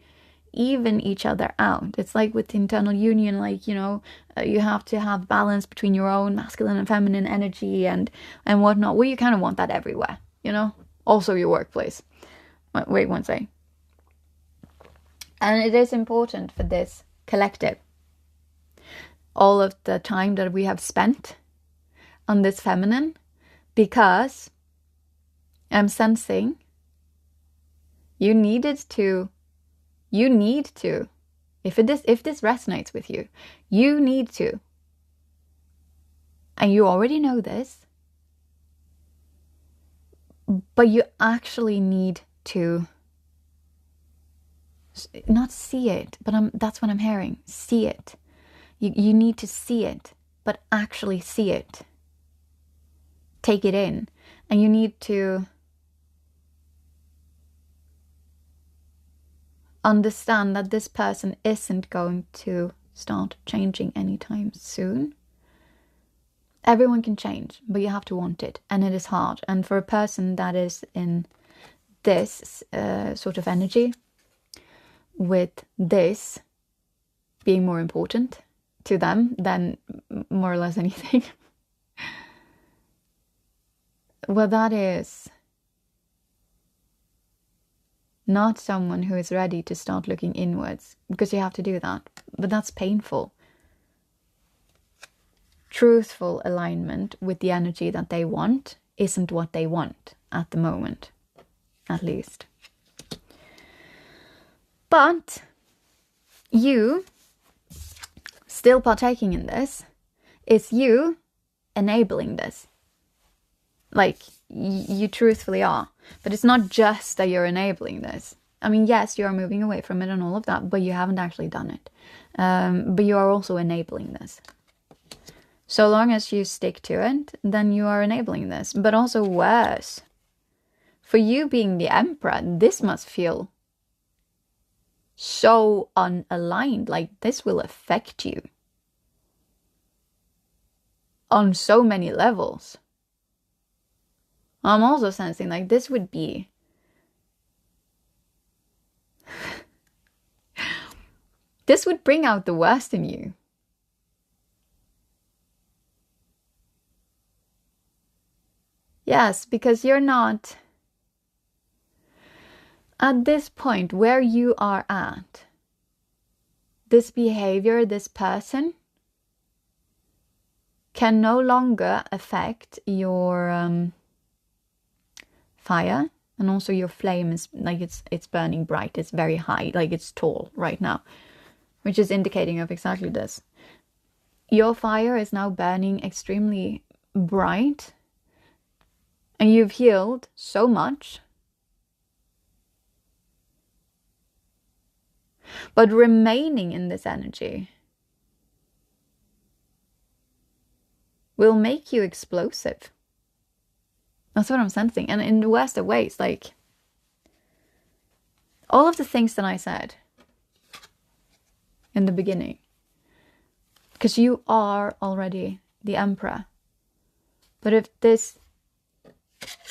even each other out. It's like with internal union, like, you know, you have to have balance between your own masculine and feminine energy and whatnot. Well, you kind of want that everywhere, you know, also your workplace. Wait one second. And it is important for this collective, all of the time that we have spent on this feminine, because I'm sensing you need to, if this resonates with you, you need to, and you already know this, but you actually need to not see it, but that's what I'm hearing. See it. You need to see it, but actually see it. Take it in. And you need to understand that this person isn't going to start changing anytime soon. Everyone can change, but you have to want it, and it is hard. And for a person that is in this sort of energy, with this being more important to them than more or less anything, well, that is not someone who is ready to start looking inwards, because you have to do that, but that's painful. Truthful alignment with the energy that they want isn't what they want at the moment, at least. But you still partaking in this is you enabling this. Like, you truthfully are. But it's not just that you're enabling this. I mean, yes, you are moving away from it and all of that, but you haven't actually done it. But you are also enabling this. So long as you stick to it, then you are enabling this. But also worse, for you being the emperor, this must feel so unaligned. Like, this will affect you on so many levels. I'm also sensing like this would be this would bring out the worst in you. Yes, because you're not at this point where you are at. This behavior, this person can no longer affect your fire, and also your flame is like it's burning bright, it's very high, like it's tall right now, which is indicating of exactly this. Your fire is now burning extremely bright, and you've healed so much, but remaining in this energy will make you explosive. That's what I'm sensing. And in the worst of ways, like, all of the things that I said in the beginning, because you are already the emperor. But if this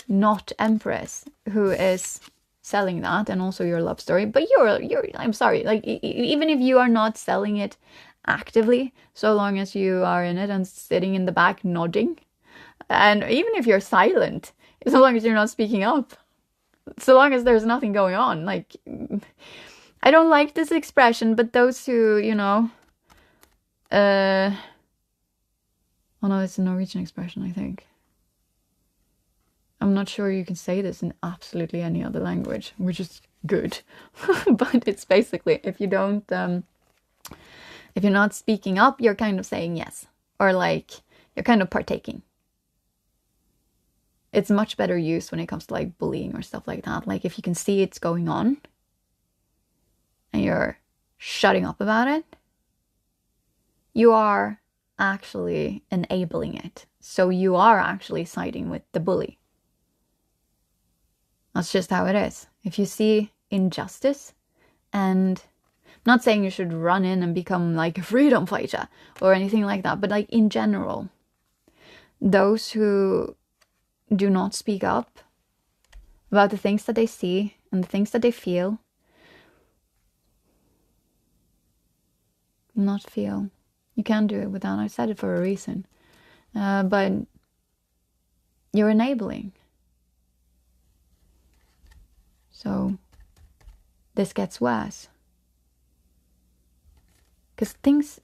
not empress who is selling that, and also your love story, but you're I'm sorry, like, even if you are not selling it actively, so long as you are in it and sitting in the back nodding, and even if you're silent, so long as you're not speaking up, so long as there's nothing going on, like, I don't like this expression, but those who, you know, oh no, it's a Norwegian expression, I think. I'm not sure you can say this in absolutely any other language, which is good. But it's basically, if you don't, if you're not speaking up, you're kind of saying yes. Or like, you're kind of partaking. It's much better used when it comes to like bullying or stuff like that. Like, if you can see it's going on and you're shutting up about it, you are actually enabling it. So you are actually siding with the bully. That's just how it is. If you see injustice, and I'm not saying you should run in and become like a freedom fighter or anything like that, but like in general, those who do not speak up about the things that they see and the things that they feel, not feel. You can do it without, I said it for a reason. But you're enabling. So this gets worse. Because things,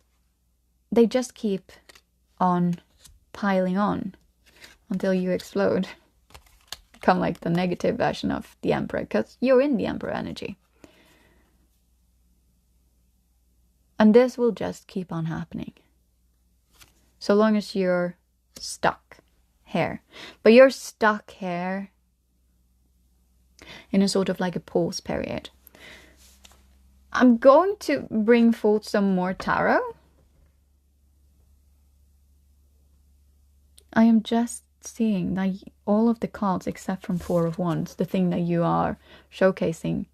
they just keep on piling on until you explode. Become like the negative version of the Emperor, because you're in the Emperor energy. And this will just keep on happening. So long as you're stuck here. But you're stuck here in a sort of like a pause period. I'm going to bring forth some more tarot. I am just seeing that all of the cards except from Four of Wands, the thing that you are showcasing,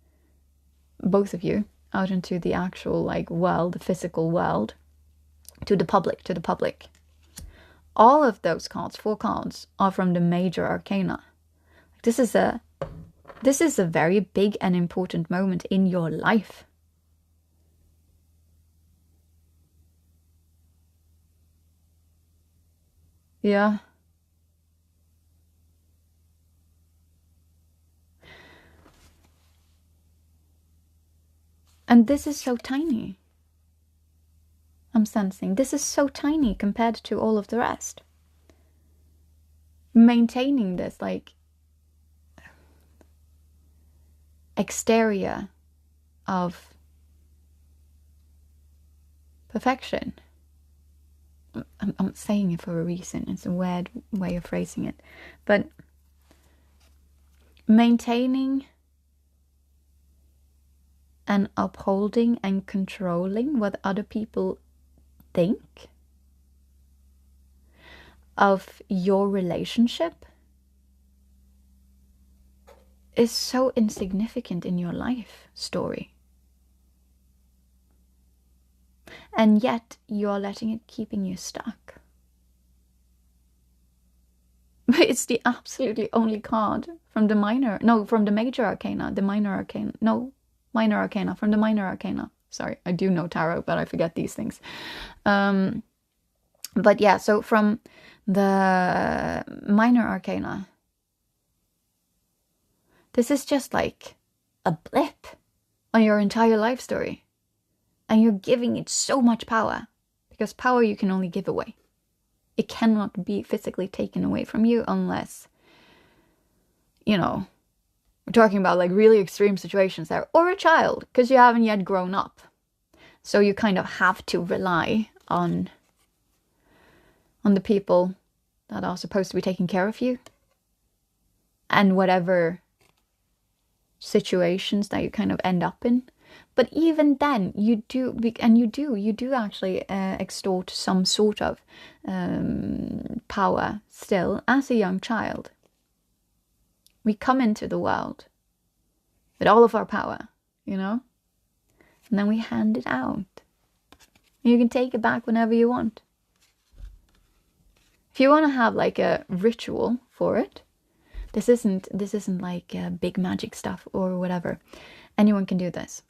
both of you, out into the actual like world, the physical world, to the public. All of those cards, 4 cards, are from the major arcana. This is a very big and important moment in your life. Yeah. And this is so tiny. I'm sensing this is so tiny compared to all of the rest. Maintaining this like exterior of perfection. I'm saying it for a reason. It's a weird way of phrasing it. But maintaining and upholding and controlling what other people think of your relationship is so insignificant in your life story. And yet you're letting it keeping you stuck. It's the absolutely only card from the major arcana, minor arcana, from the minor arcana. Sorry, I do know tarot, but I forget these things. But yeah, so from the minor arcana, this is just like a blip on your entire life story. And you're giving it so much power, because power you can only give away. It cannot be physically taken away from you unless, you know, we're talking about like really extreme situations there, or a child, because you haven't yet grown up. So you kind of have to rely on the people that are supposed to be taking care of you, and whatever situations that you kind of end up in. But even then, you do actually extort some sort of power still as a young child. We come into the world with all of our power, you know? And then we hand it out. You can take it back whenever you want. If you want to have like a ritual for it, this isn't like big magic stuff or whatever. Anyone can do this.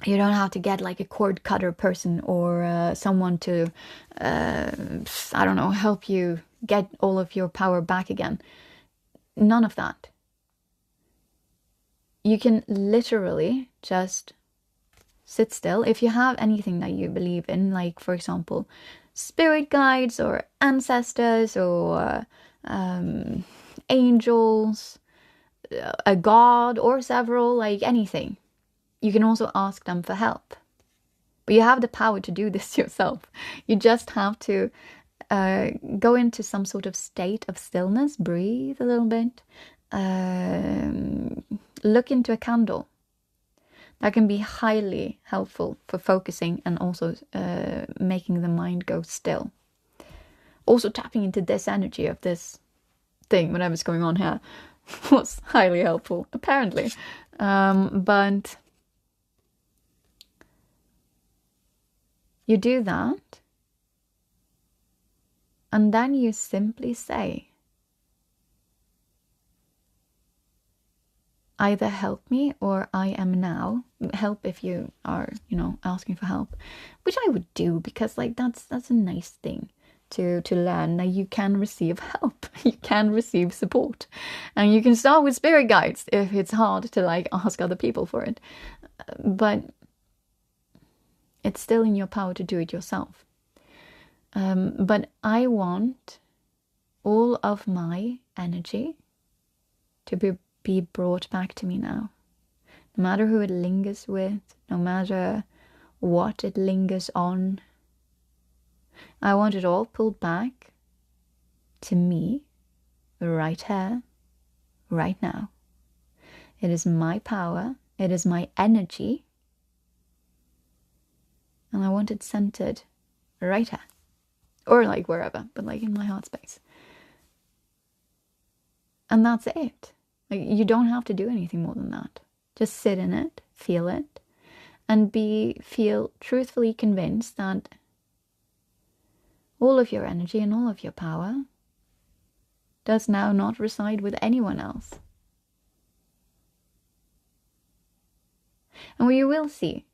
You don't have to get like a cord cutter person or someone to, I don't know, help you get all of your power back again. None of that. You can literally just sit still. If you have anything that you believe in, like for example, spirit guides or ancestors or angels, a god or several, like anything. You can also ask them for help. But you have the power to do this yourself. You just have to go into some sort of state of stillness, breathe a little bit, look into a candle. That can be highly helpful for focusing and also making the mind go still. Also tapping into this energy of this thing, whatever's going on here. was highly helpful, apparently. But you do that, and then you simply say, either help me or I am now. Help if you are, asking for help, which I would do, because like that's a nice thing to learn, that you can receive help, you can receive support, and you can start with spirit guides if it's hard to like ask other people for it, but it's still in your power to do it yourself. But I want all of my energy to be brought back to me now. No matter who it lingers with, no matter what it lingers on, I want it all pulled back to me right here, right now. It is my power, it is my energy, and I want it centered right here. Or like wherever, but like in my heart space. And that's it. Like, you don't have to do anything more than that. Just sit in it, feel it, and feel truthfully convinced that all of your energy and all of your power does now not reside with anyone else. And what you will see,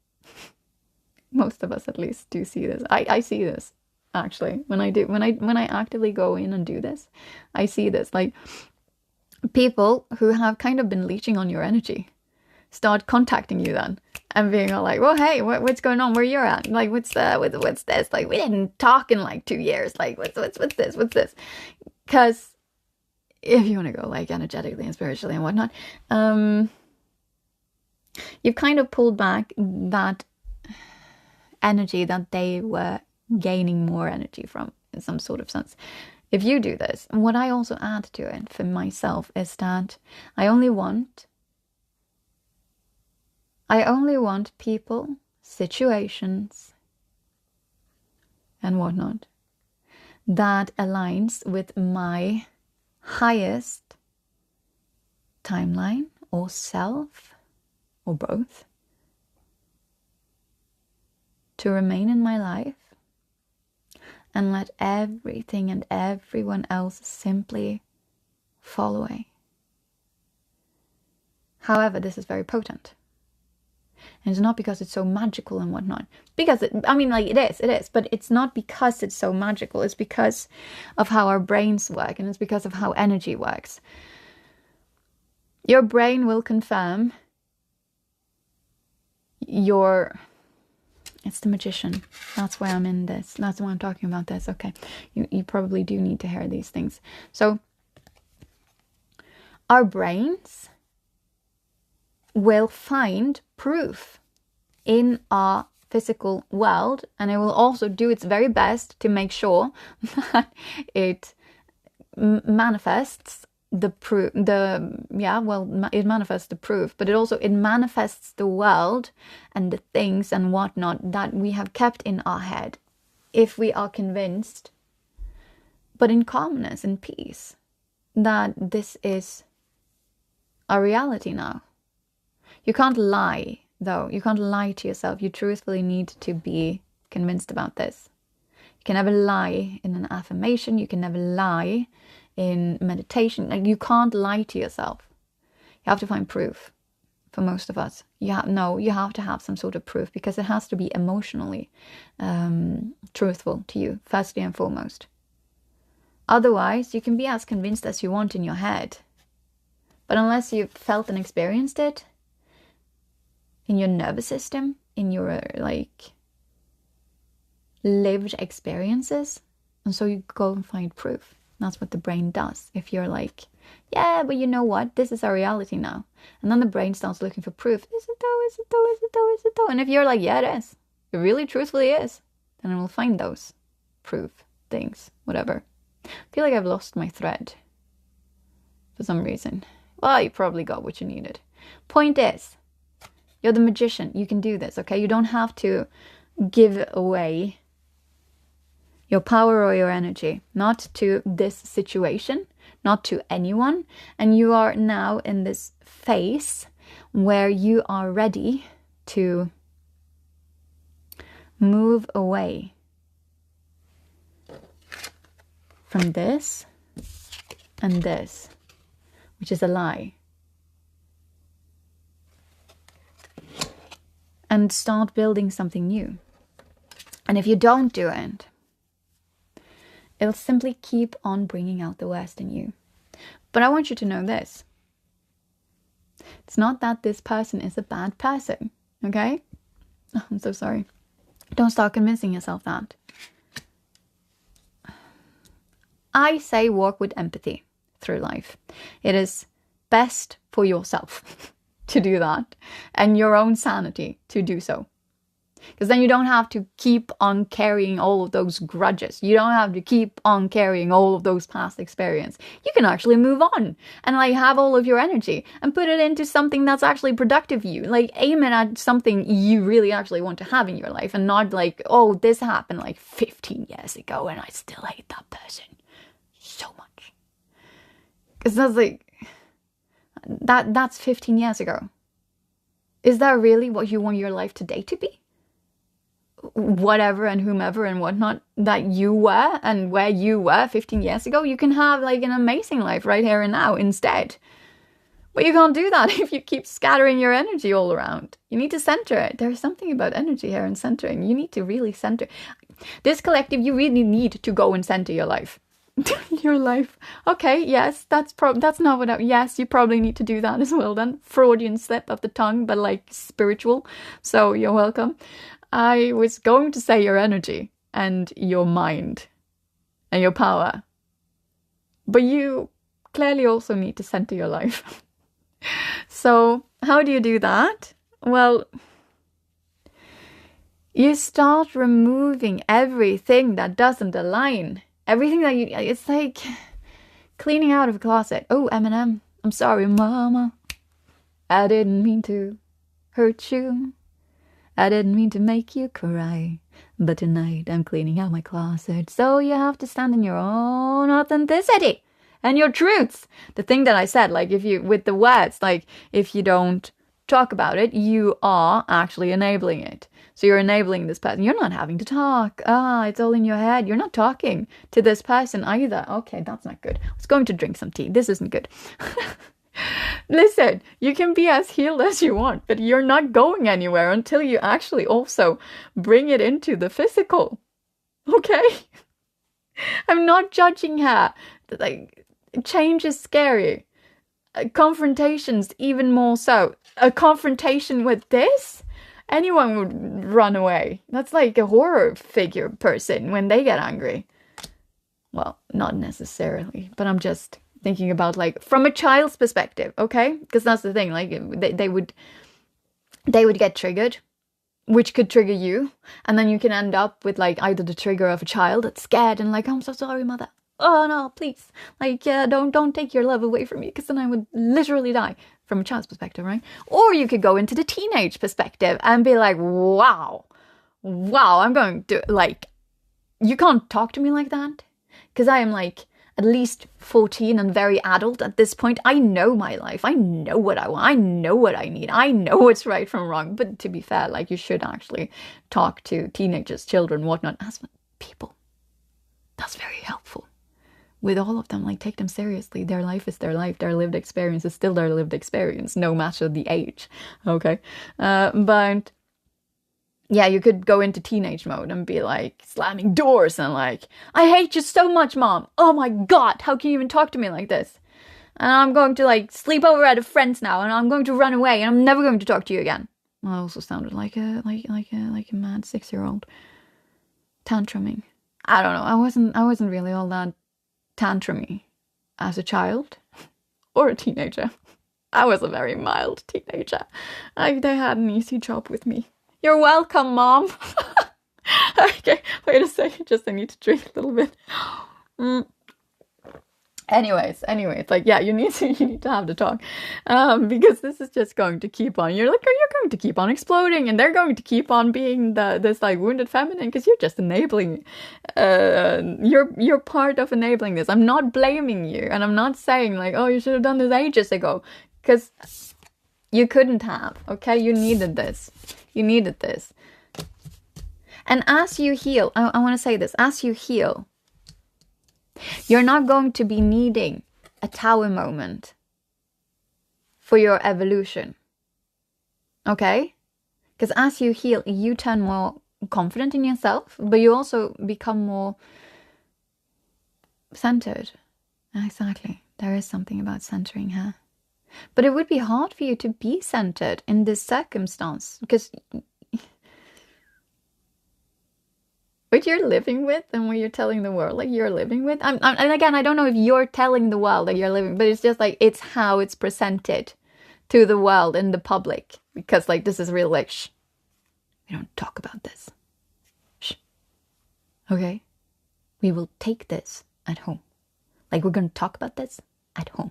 most of us at least do see this. I see this actually when I actively go in and do this. I see this, like, people who have kind of been leeching on your energy start contacting you then and being all like, well, hey, what's going on where you're at? Like, what's this? Like, we didn't talk in like 2 years. Like, what's this? Because if you want to go like energetically and spiritually and whatnot, you've kind of pulled back that energy that they were gaining more energy from in some sort of sense. If you do this, and what I also add to it for myself is that I only want people, situations, and whatnot that aligns with my highest timeline or self or both to remain in my life, and let everything and everyone else simply fall away. However, this is very potent. And it's not because it's so magical and whatnot. Because, it is. But it's not because it's so magical. It's because of how our brains work, and it's because of how energy works. Your brain will confirm It's the magician. That's why I'm in this. That's why I'm talking about this. Okay. You probably do need to hear these things. So, our brains will find proof in our physical world, and it will also do its very best to make sure that it manifests the proof. It manifests the proof, but it manifests the world and the things and whatnot that we have kept in our head, if we are convinced, but in calmness and peace, that this is our reality now. You can't lie, though. You can't lie to yourself. You truthfully need to be convinced about this. You can never lie in an affirmation. You can never lie in meditation. Like, you can't lie to yourself. You have to find proof. For most of us, you have to have some sort of proof, because it has to be emotionally truthful to you, firstly and foremost. Otherwise, you can be as convinced as you want in your head, but unless you've felt and experienced it in your nervous system, in your lived experiences, and so you go and find proof. That's what the brain does. If you're like, yeah, but you know what? This is our reality now. And then the brain starts looking for proof. Is it though? Is it though? Is it though? Is it though? And if you're like, yeah, it is. It really truthfully is. Then it will find those proof things, whatever. I feel like I've lost my thread for some reason. Well, you probably got what you needed. Point is, you're the magician. You can do this, okay? You don't have to give away your power or your energy, not to this situation, not to anyone. And you are now in this phase where you are ready to move away from this and this, which is a lie, and start building something new. And if you don't do it, it'll simply keep on bringing out the worst in you. But I want you to know this. It's not that this person is a bad person, okay? Oh, I'm so sorry. Don't start convincing yourself that. I say walk with empathy through life. It is best for yourself to do that, and your own sanity to do so. Because then you don't have to keep on carrying all of those grudges. You don't have to keep on carrying all of those past experience. You can actually move on and like have all of your energy and put it into something that's actually productive for you. Like aim it at something you really actually want to have in your life, and not like, oh, this happened like 15 years ago and I still hate that person so much. Because that's like, that's 15 years ago. Is that really what you want your life today to be? Whatever and whomever and whatnot that you were and where you were 15 years ago, you can have like an amazing life right here and now instead. But you can't do that if you keep scattering your energy all around. You need to center it. There's something about energy here and centering. You need to really center. This collective, you really need to go and center your life. Your life. Okay, yes, that's not what yes, you probably need to do that as well then. Freudian slip of the tongue, but like spiritual. So you're welcome. I was going to say your energy and your mind and your power. But you clearly also need to center your life. So how do you do that? Well, you start removing everything that doesn't align. Everything that it's like cleaning out of a closet. Oh, Eminem, I'm sorry, mama. I didn't mean to hurt you. I didn't mean to make you cry. But tonight I'm cleaning out my closet. So you have to stand in your own authenticity and your truths. The thing that I said, like if you, with the words, like if you don't talk about it, you are actually enabling it. So you're enabling this person. You're not having to talk. It's all in your head. You're not talking to this person either. Okay, that's not good. I was going to drink some tea. This isn't good. Listen, you can be as healed as you want, but you're not going anywhere until you actually also bring it into the physical. Okay? I'm not judging her. Like, change is scary. Confrontations even more so. A confrontation with this? Anyone would run away. That's like a horror figure person when they get angry. Well, not necessarily, but I'm just thinking about like from a child's perspective, okay? Because that's the thing, like they would get triggered, which could trigger you, and then you can end up with like either the trigger of a child that's scared and like, oh, I'm so sorry, mother. Oh no, please, like don't take your love away from me, because then I would literally die. From a child's perspective, right? Or you could go into the teenage perspective and be like, wow, I'm going to, like, you can't talk to me like that. Because I am like at least 14 and very adult at this point. I know my life. I know what I want. I know what I need. I know what's right from wrong. But to be fair, like you should actually talk to teenagers, children, whatnot, as people. That's very helpful. With all of them, like take them seriously. Their life is their life. Their lived experience is still their lived experience, no matter the age. Okay. But yeah, you could go into teenage mode and be like slamming doors and like, I hate you so much, mom. Oh my God, how can you even talk to me like this? And I'm going to like sleep over at a friend's now, and I'm going to run away, and I'm never going to talk to you again. Well, I also sounded like a mad 6-year-old tantruming. I don't know. I wasn't really all that tantrumy as a child or a teenager. I was a very mild teenager. They had an easy job with me. You're welcome, Mom. Okay, wait a second. I need to drink a little bit. Anyways, like, yeah, you need to have the talk, because this is just going to keep on. You're going to keep on exploding, and they're going to keep on being this like wounded feminine, because you're just enabling. You're part of enabling this. I'm not blaming you, and I'm not saying like, oh, you should have done this ages ago, because you couldn't have. Okay, you needed this. And as you heal, I want to say this: as you heal, you're not going to be needing a tower moment for your evolution. Okay? Because as you heal, you turn more confident in yourself, but you also become more centered. Exactly. There is something about centering here. But it would be hard for you to be centered in this circumstance, because what you're living with and what you're telling the world like you're living with, and again, I don't know if you're telling the world that you're living, but it's just like, it's how it's presented to the world in the public, because like, this is real, like, shh, we don't talk about this, shh, okay, we will take this at home, like, we're gonna talk about this at home,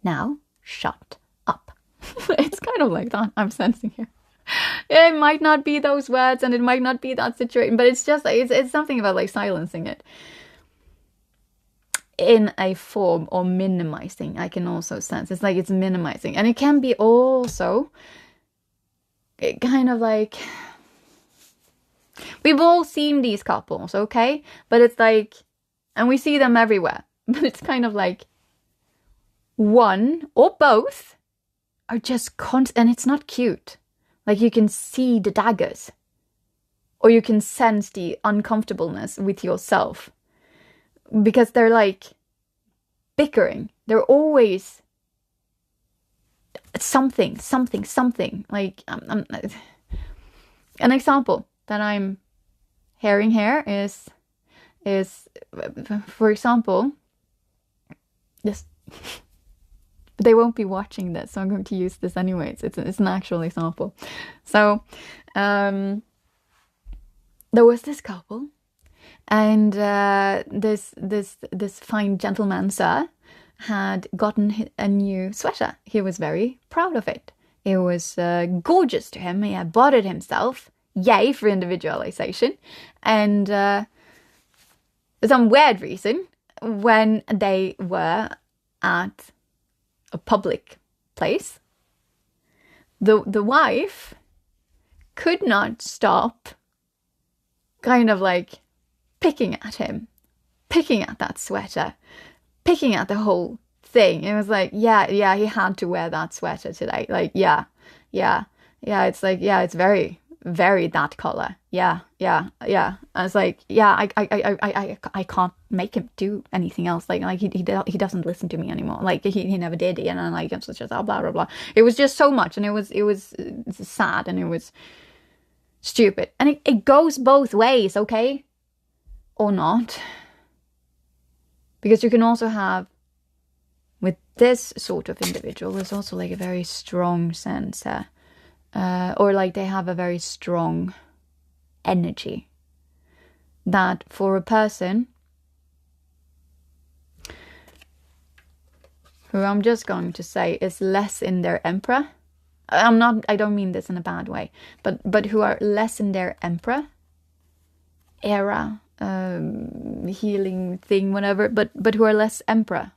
now shut up. It's kind of like that I'm sensing here. It might not be those words, and it might not be that situation, but it's just like, it's something about like silencing it in a form, or minimizing. I can also sense it's like, it's minimizing, and it can be also kind of like, we've all seen these couples, okay, but it's like, and we see them everywhere, but it's kind of like one or both are just and it's not cute. Like, you can see the daggers, or you can sense the uncomfortableness with yourself, because they're like bickering. They're always something. Like, an example that I'm hearing here is for example, this. They won't be watching this, so I'm going to use this anyways. It's an actual example. So, there was this couple, and this fine gentleman, sir, had gotten a new sweater. He was very proud of it. It was gorgeous to him. He had bought it himself. Yay for individualization. And for some weird reason, when they were at a public place, the wife could not stop kind of like picking at him, picking at that sweater, picking at the whole thing. It was like, yeah, he had to wear that sweater today. Like, yeah, it's like, yeah, it's very, very that color. Yeah. I was like, yeah, I can't make him do anything else. Like he doesn't listen to me anymore. Like he never did. And I'm like, it's just blah blah blah. It was just so much, and it was sad, and it was stupid, and it goes both ways, okay, or not, because you can also have, with this sort of individual, there's also like a very strong sense, or like they have a very strong energy that for a person who I'm just going to say is less in their emperor. I don't mean this in a bad way, but who are less in their emperor era, healing thing, whatever, but who are less emperor.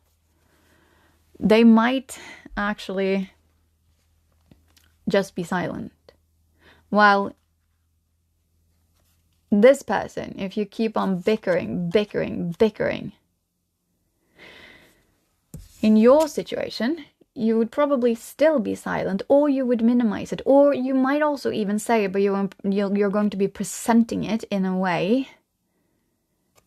They might actually just be silent. While this person, if you keep on bickering, in your situation, you would probably still be silent, or you would minimize it, or you might also even say it, but you're going to be presenting it in a way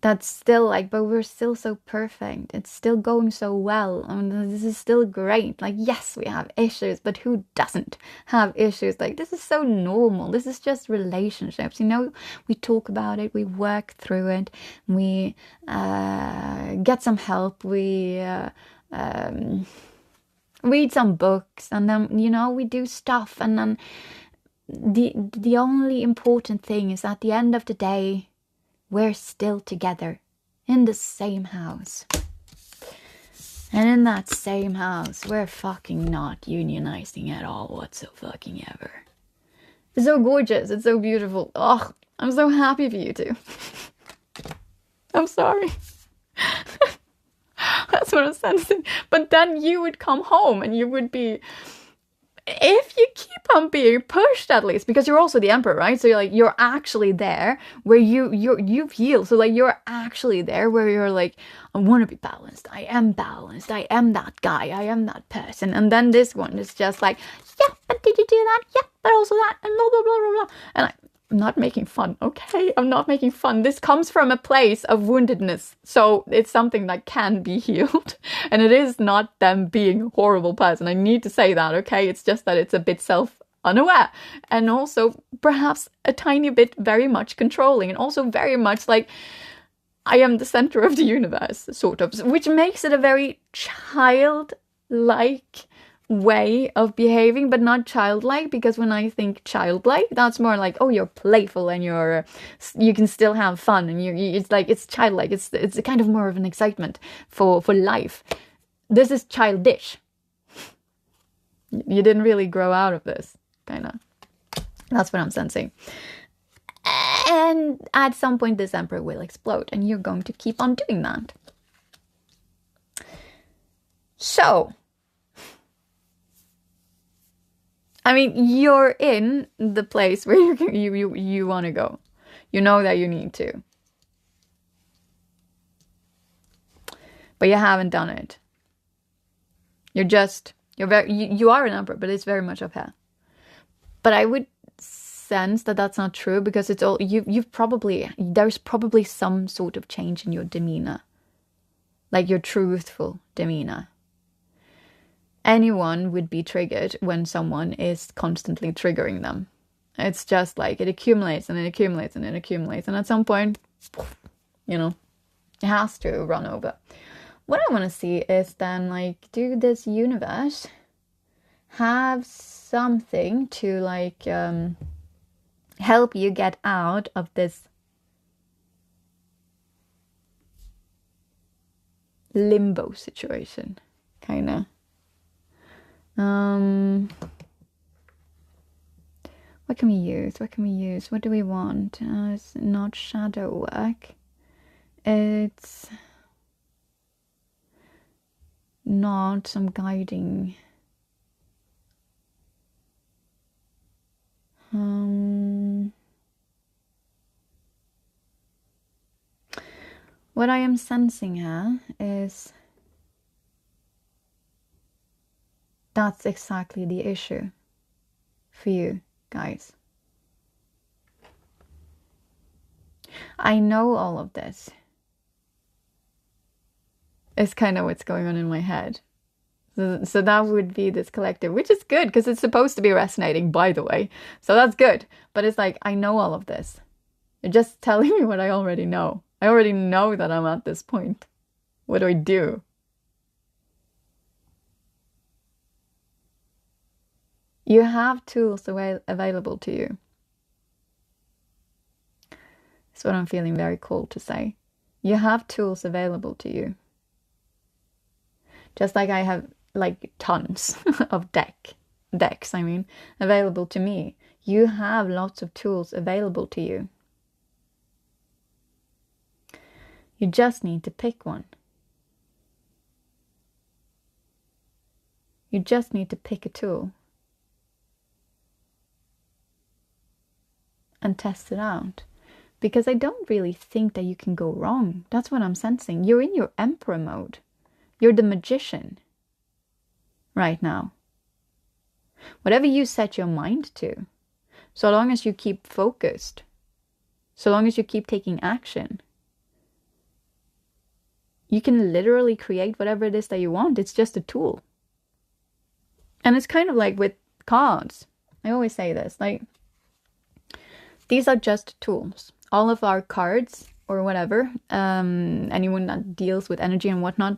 that's still like, but we're still so perfect. It's still going so well. I mean, this is still great. Like, yes, we have issues, but who doesn't have issues? Like, this is so normal. This is just relationships. You know, we talk about it. We work through it. We get some help. We read some books, and then, you know, we do stuff. And then the only important thing is, at the end of the day, we're still together in the same house. And in that same house, we're fucking not unionizing at all whatsoever. It's so gorgeous. It's so beautiful. Oh, I'm so happy for you two. I'm sorry. That's what I'm sensing. But then you would come home and you would be, if you keep on being pushed at least, because you're also the emperor, right? So you're actually there where you've healed. So like you're actually there where you're like, I want to be balanced. I am balanced. I am that guy. I am that person. And then this one is just like, yeah, but did you do that? Yeah, but also that, and blah blah blah blah blah. And I'm not making fun, okay? I'm not making fun. This comes from a place of woundedness. So it's something that can be healed. And it is not them being a horrible person. I need to say that, okay? It's just that it's a bit self-unaware. And also perhaps a tiny bit very much controlling. And also very much like, I am the center of the universe, sort of. Which makes it a very childlike way of behaving, but not childlike, because when I think childlike, that's more like, oh, you're playful and you can still have fun, and it's like, it's childlike, it's a kind of more of an excitement for life. This is childish. You didn't really grow out of this, kind of. That's what I'm sensing. And at some point this emperor will explode, and you're going to keep on doing that. So I mean, you're in the place where you want to go. You know that you need to. But you haven't done it. You are an emperor, but it's very much up here. But I would sense that that's not true, because it's all, there's probably some sort of change in your demeanor. Like your truthful demeanor. Anyone would be triggered when someone is constantly triggering them. It's just like it accumulates and it accumulates and it accumulates. And at some point, it has to run over. What I want to see is then, like, do this universe have something to, like, help you get out of this limbo situation, kind of. What can we use? What do we want? It's not shadow work. It's not some guiding. What I am sensing here is that's exactly the issue for you guys. I know all of this. It's kind of what's going on in my head. So that would be this collective, which is good because it's supposed to be resonating, by the way. So that's good. But it's like, I know all of this. You're just telling me what I already know. I already know that I'm at this point. What do I do? You have tools available to you. That's what I'm feeling very called to say. You have tools available to you. Just like I have, like, tons of decks, available to me. You have lots of tools available to you. You just need to pick one. You just need to pick a tool and test it out. Because I don't really think that you can go wrong. That's what I'm sensing. You're in your emperor mode. You're the magician right now. Whatever you set your mind to, so long as you keep focused, so long as you keep taking action, you can literally create whatever it is that you want. It's just a tool. And it's kind of like with cards. I always say this, like, these are just tools. All of our cards or whatever, anyone that deals with energy and whatnot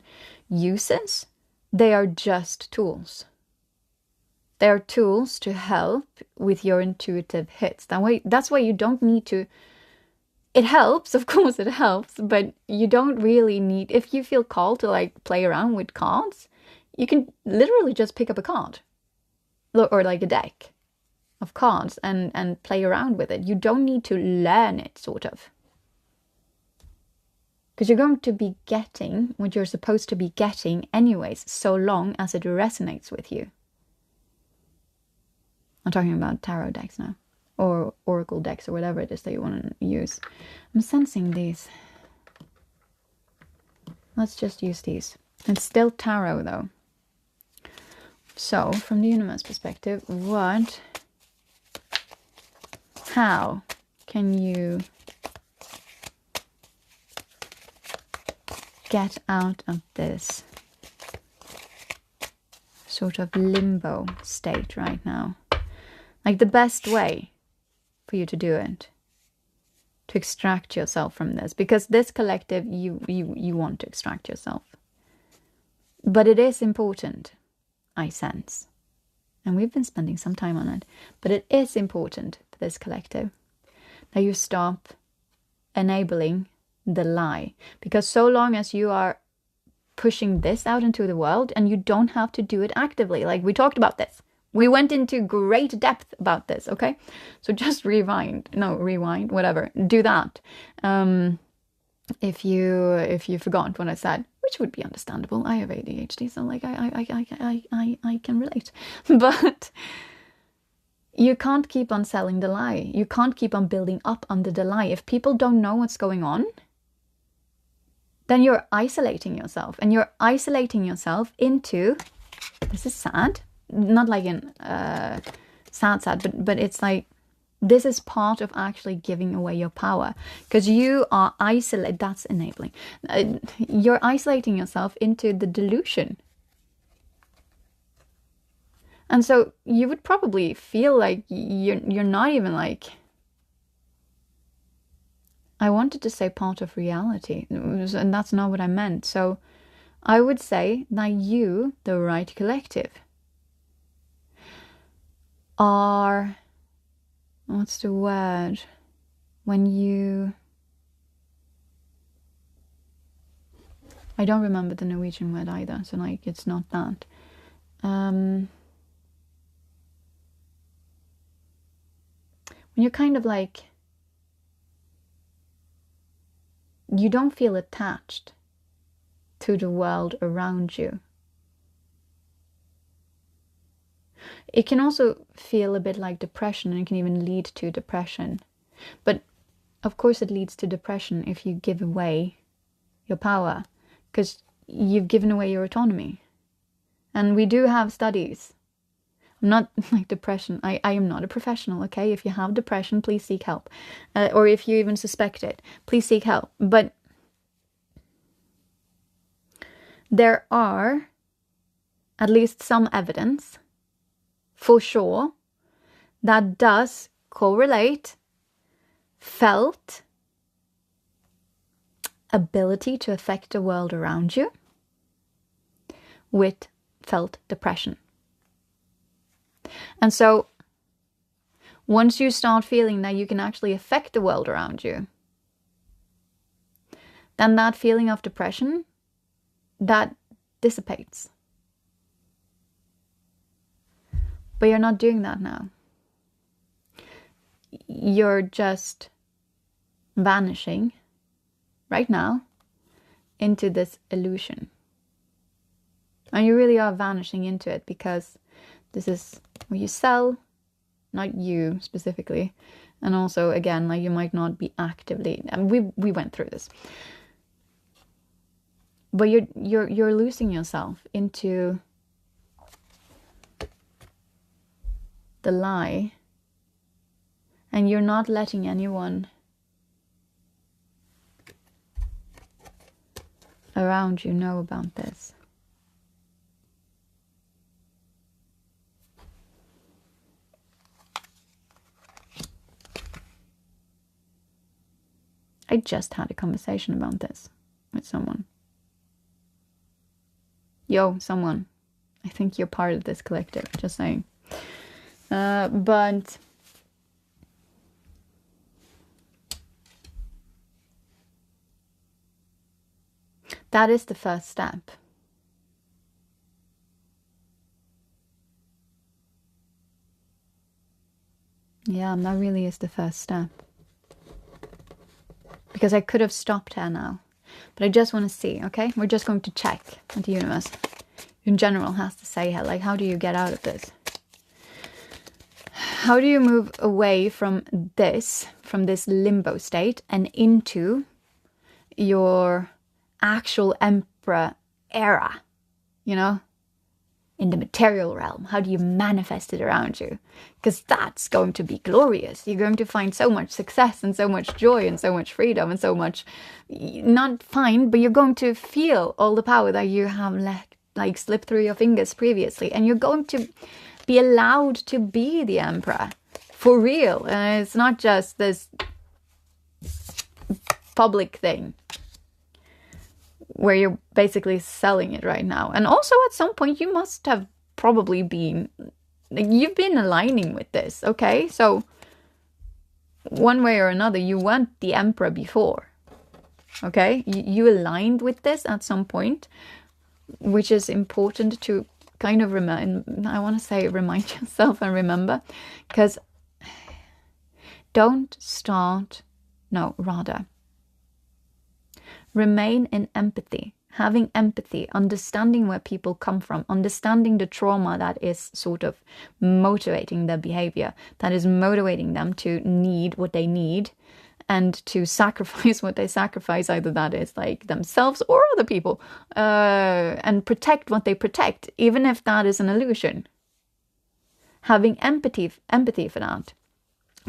uses, they are just tools. They are tools to help with your intuitive hits. That's why you don't need to It helps, of course it helps, but you don't really need, if you feel called to like play around with cards, you can literally just pick up a card or like a deck of cards and play around with it. You don't need to learn it, sort of. Because you're going to be getting what you're supposed to be getting anyways, so long as it resonates with you. I'm talking about tarot decks now, or oracle decks, or whatever it is that you want to use. I'm sensing these. Let's just use these. It's still tarot though. So, from the universe perspective, how can you get out of this sort of limbo state right now? Like the best way for you to do it, to extract yourself from this, because this collective, you want to extract yourself. But it is important, I sense, and we've been spending some time on it, but it is important for this collective that you stop enabling the lie, because so long as you are pushing this out into the world, and you don't have to do it actively, like we talked about this. We went into great depth about this, okay? So just rewind, whatever. Do that. If you forgot what I said, which would be understandable. I have ADHD, so like I can relate. But you can't keep on selling the lie. You can't keep on building up under the lie. If people don't know what's going on, then you're isolating yourself, and you're isolating yourself into, this is sad. Not like in sad, but it's like, this is part of actually giving away your power, because you are isolated. That's enabling. You're isolating yourself into the delusion, and so you would probably feel like you're not even like, I wanted to say part of reality, and that's not what I meant. So I would say that you, the right collective, are, what's the word, when you, I don't remember the Norwegian word either, so like it's not that. When you're kind of like, you don't feel attached to the world around you. It can also feel a bit like depression, and it can even lead to depression. But of course it leads to depression if you give away your power, because you've given away your autonomy. And we do have studies. I'm not like depression. I am not a professional, okay? If you have depression, please seek help. Or if you even suspect it, please seek help. But there are at least some evidence, for sure, that does correlate felt ability to affect the world around you with felt depression. And so once you start feeling that you can actually affect the world around you, then that feeling of depression, that dissipates. But you're not doing that now. You're just vanishing right now into this illusion. And you really are vanishing into it, because this is what you sell, not you specifically. And also, again, like, you might not be actively, and we went through this. But you're losing yourself into the lie, and you're not letting anyone around you know about this. I just had a conversation about this with someone. Yo, someone. I think you're part of this collective, just saying. But That is the first step. Yeah, that really is the first step. Because I could have stopped here now. But I just want to see, okay? We're just going to check what the universe in general has to say here. Like, how do you get out of this? How do you move away from this limbo state and into your actual emperor era, you know, in the material realm? How do you manifest it around you? Because that's going to be glorious. You're going to find so much success and so much joy and so much freedom and so much, not fine, but you're going to feel all the power that you have let like slip through your fingers previously, and you're going to be allowed to be the emperor for real. It's not just this public thing where you're basically selling it right now. And also at some point you must have probably been, like, you've been aligning with this, okay? So one way or another, you weren't the emperor before, okay? You aligned with this at some point, which is important to kind of remind yourself and remember, because remain in empathy, having empathy, understanding where people come from, understanding the trauma that is sort of motivating their behavior, that is motivating them to need what they need and to sacrifice what they sacrifice, either that is like themselves or other people, and protect what they protect, even if that is an illusion. Having empathy for that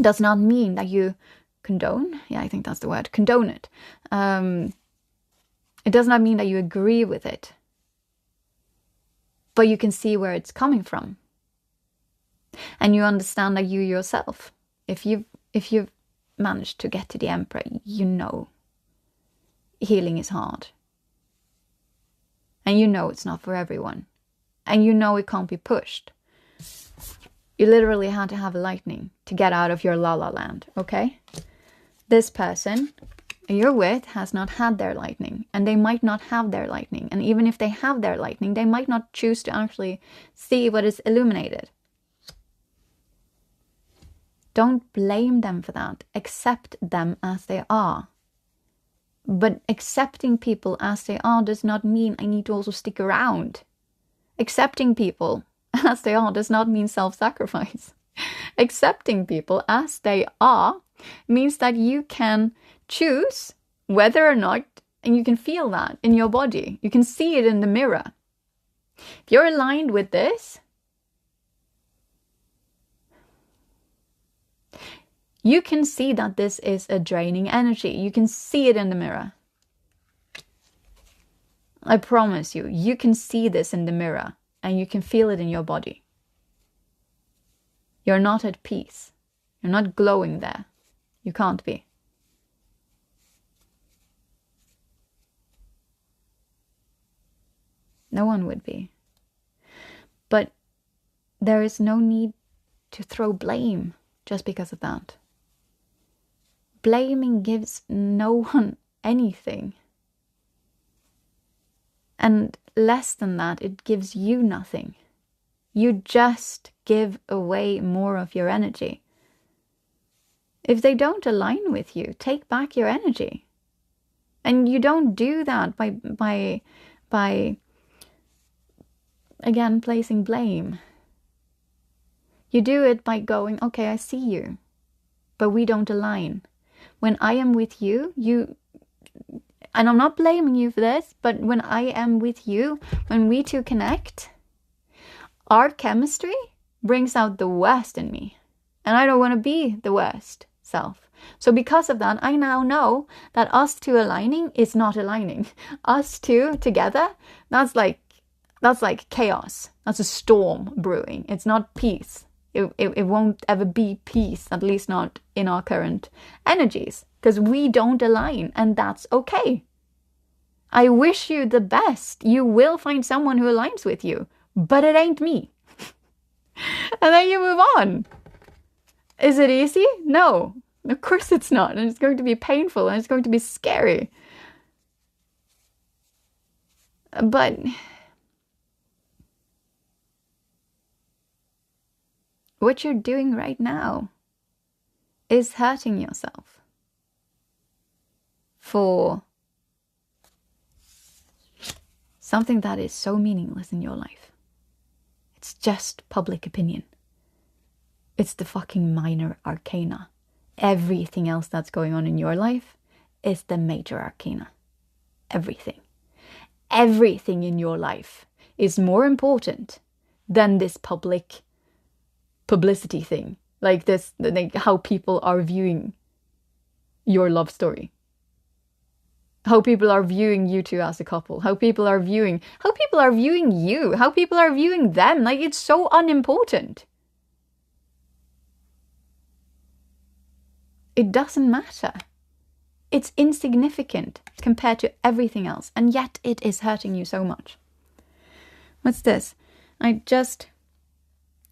does not mean that you condone. Yeah, I think that's the word. Condone it. It does not mean that you agree with it, but you can see where it's coming from, and you understand that you yourself, if you've managed to get to the emperor, you know healing is hard, and you know it's not for everyone, and you know it can't be pushed. You literally had to have a lightning to get out of your la-la land, okay? This person you're with has not had their lightning, and they might not have their lightning. And even if they have their lightning, they might not choose to actually see what is illuminated. Don't blame them for that. Accept them as they are. But accepting people as they are does not mean I need to also stick around. Accepting people as they are does not mean self-sacrifice. Accepting people as they are means that you can choose whether or not, and you can feel that in your body. You can see it in the mirror. If you're aligned with this, you can see that this is a draining energy. You can see it in the mirror. I promise you, you can see this in the mirror and you can feel it in your body. You're not at peace. You're not glowing there. You can't be. No one would be. But there is no need to throw blame just because of that. Blaming gives no one anything. And less than that, it gives you nothing. You just give away more of your energy. If they don't align with you, take back your energy. And you don't do that by again, placing blame. You do it by going, okay, I see you, but we don't align. When I am with you, and I'm not blaming you for this, but when I am with you, when we two connect, our chemistry brings out the worst in me. And I don't want to be the worst self. So because of that, I now know that us two aligning is not aligning. Us two together, that's like chaos. That's a storm brewing. It's not peace. It won't ever be peace, at least not in our current energies, because we don't align, and that's okay. I wish you the best. You will find someone who aligns with you, but it ain't me. And then you move on. Is it easy? No, of course it's not. And it's going to be painful, and it's going to be scary. But what you're doing right now is hurting yourself for something that is so meaningless in your life. It's just public opinion. It's the fucking minor arcana. Everything else that's going on in your life is the major arcana. Everything. Everything in your life is more important than this publicity thing. Like this, like how people are viewing your love story. How people are viewing you two as a couple. How people are viewing you. How people are viewing them. Like, it's so unimportant. It doesn't matter. It's insignificant compared to everything else. And yet it is hurting you so much. What's this?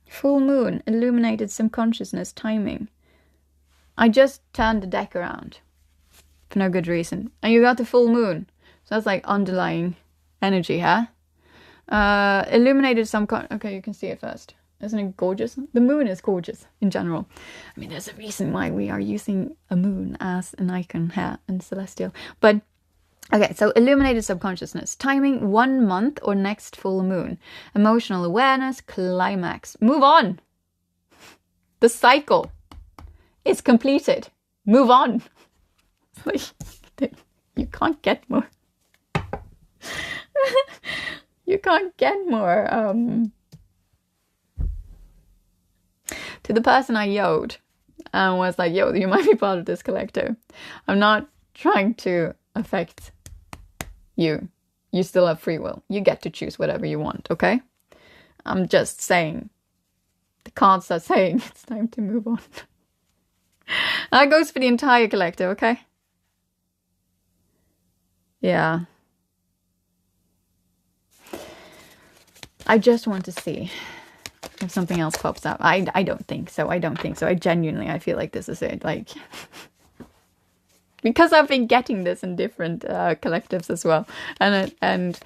Full moon, illuminated subconsciousness, timing. I just turned the deck around. For no good reason. And you got the full moon. So that's like underlying energy, huh? Illuminated okay, you can see it first. Isn't it gorgeous? The moon is gorgeous in general. I mean, there's a reason why we are using a moon as an icon here in Celestial. But, okay, so illuminated subconsciousness. Timing 1 month or next full moon. Emotional awareness, climax. Move on. The cycle is completed. Move on. You can't get more. You can't get more. To the person I yelled and was like, yo, you might be part of this collective. I'm not trying to affect you. You still have free will. You get to choose whatever you want, okay? I'm just saying, the cards are saying it's time to move on. That goes for the entire collective, okay? Yeah. I just want to see if something else pops up. I don't think so. I genuinely, I feel like this is it. Like, because I've been getting this in different collectives as well. And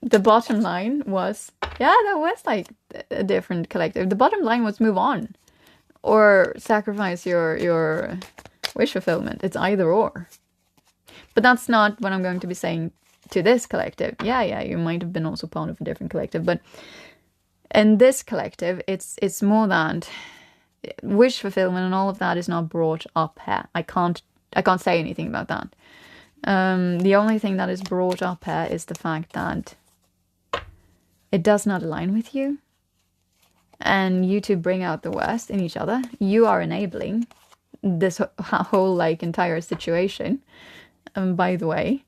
the bottom line was, yeah, that was like a different collective. The bottom line was move on. Or sacrifice your wish fulfillment. It's either or. But that's not what I'm going to be saying to this collective. Yeah, you might have been also part of a different collective, but in this collective, it's more that wish fulfillment and all of that is not brought up here. I can't say anything about that. The only thing that is brought up here is the fact that it does not align with you, and you two bring out the worst in each other. You are enabling this whole like entire situation. By the way,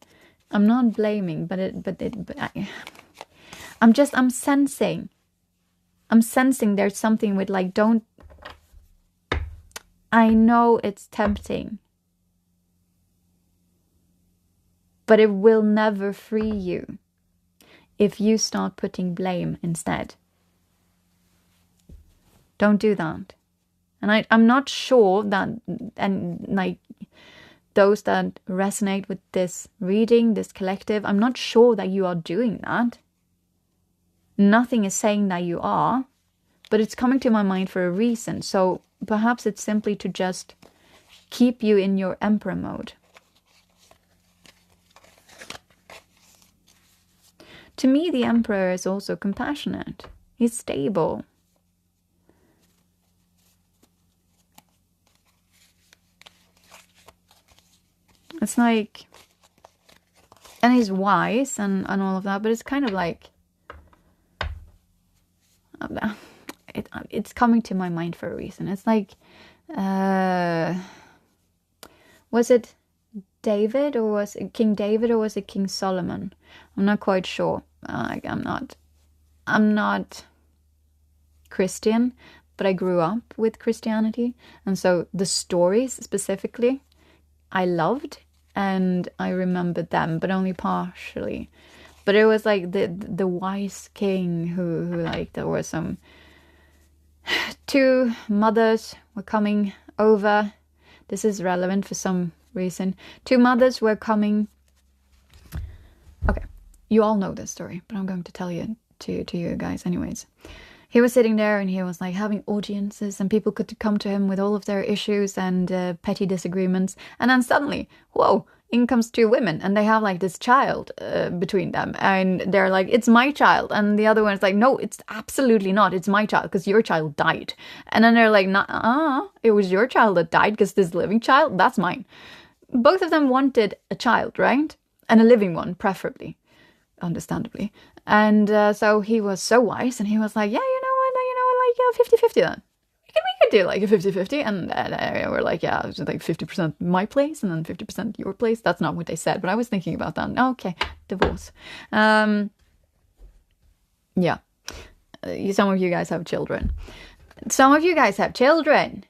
I'm not blaming, I'm sensing there's something with like, don't, I know it's tempting, but it will never free you if you start putting blame instead. Don't do that. And I'm not sure that, and like, those that resonate with this reading, this collective, I'm not sure that you are doing that. Nothing is saying that you are, but it's coming to my mind for a reason. So perhaps it's simply to just keep you in your emperor mode. To me, the emperor is also compassionate. He's stable. It's like, and he's wise and all of that, but it's kind of like, it's coming to my mind for a reason. It's like, was it David or was it King David or was it King Solomon? I'm not quite sure. I'm not Christian, but I grew up with Christianity. And so the stories specifically, I loved. And I remembered them, but only partially. But it was like the wise king who like, there were some 2 mothers were coming over. This is relevant for some reason. 2 mothers were coming. Okay. You all know this story, but I'm going to tell you to you guys anyways. He was sitting there and he was like having audiences and people could come to him with all of their issues and petty disagreements. And then suddenly, whoa, in comes two women and they have like this child between them. And they're like, it's my child. And the other one's like, no, it's absolutely not. It's my child because your child died. And then they're like, it was your child that died because this living child, that's mine. Both of them wanted a child, right? And a living one, preferably. Understandably. And so he was so wise and he was like, yeah, you know what, like 50-50 then. We could do like a 50-50. And we're like, yeah, it's like 50% my place and then 50% your place. That's not what they said, but I was thinking about that. Okay, divorce. Yeah. Some of you guys have children. Some of you guys have children.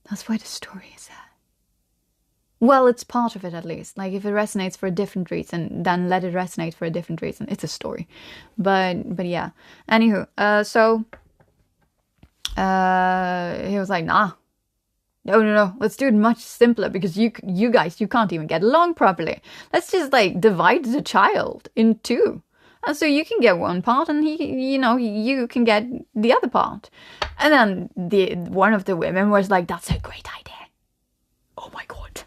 That's why the story is sad. Well, it's part of it at least. Like if it resonates for a different reason, then let it resonate for a different reason. It's a story. But yeah. Anywho, so he was like, nah. No. Let's do it much simpler because you guys, you can't even get along properly. Let's just like divide the child in two. And so you can get one part and you can get the other part. And then one of the women was like, that's a great idea. Oh my God.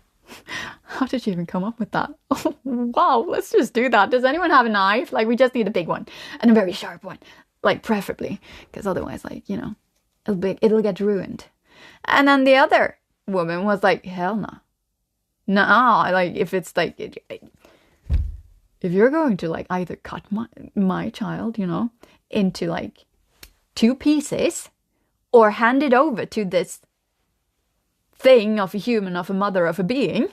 How did you even come up with that? Oh, wow, let's just do that. Does anyone have a knife? Like, we just need a big one and a very sharp one, like preferably, because otherwise, like, it'll get ruined. And then the other woman was like, hell no. Nah, like if it's like, if you're going to like either cut my child, into like 2 pieces or hand it over to this thing of a human, of a mother, of a being,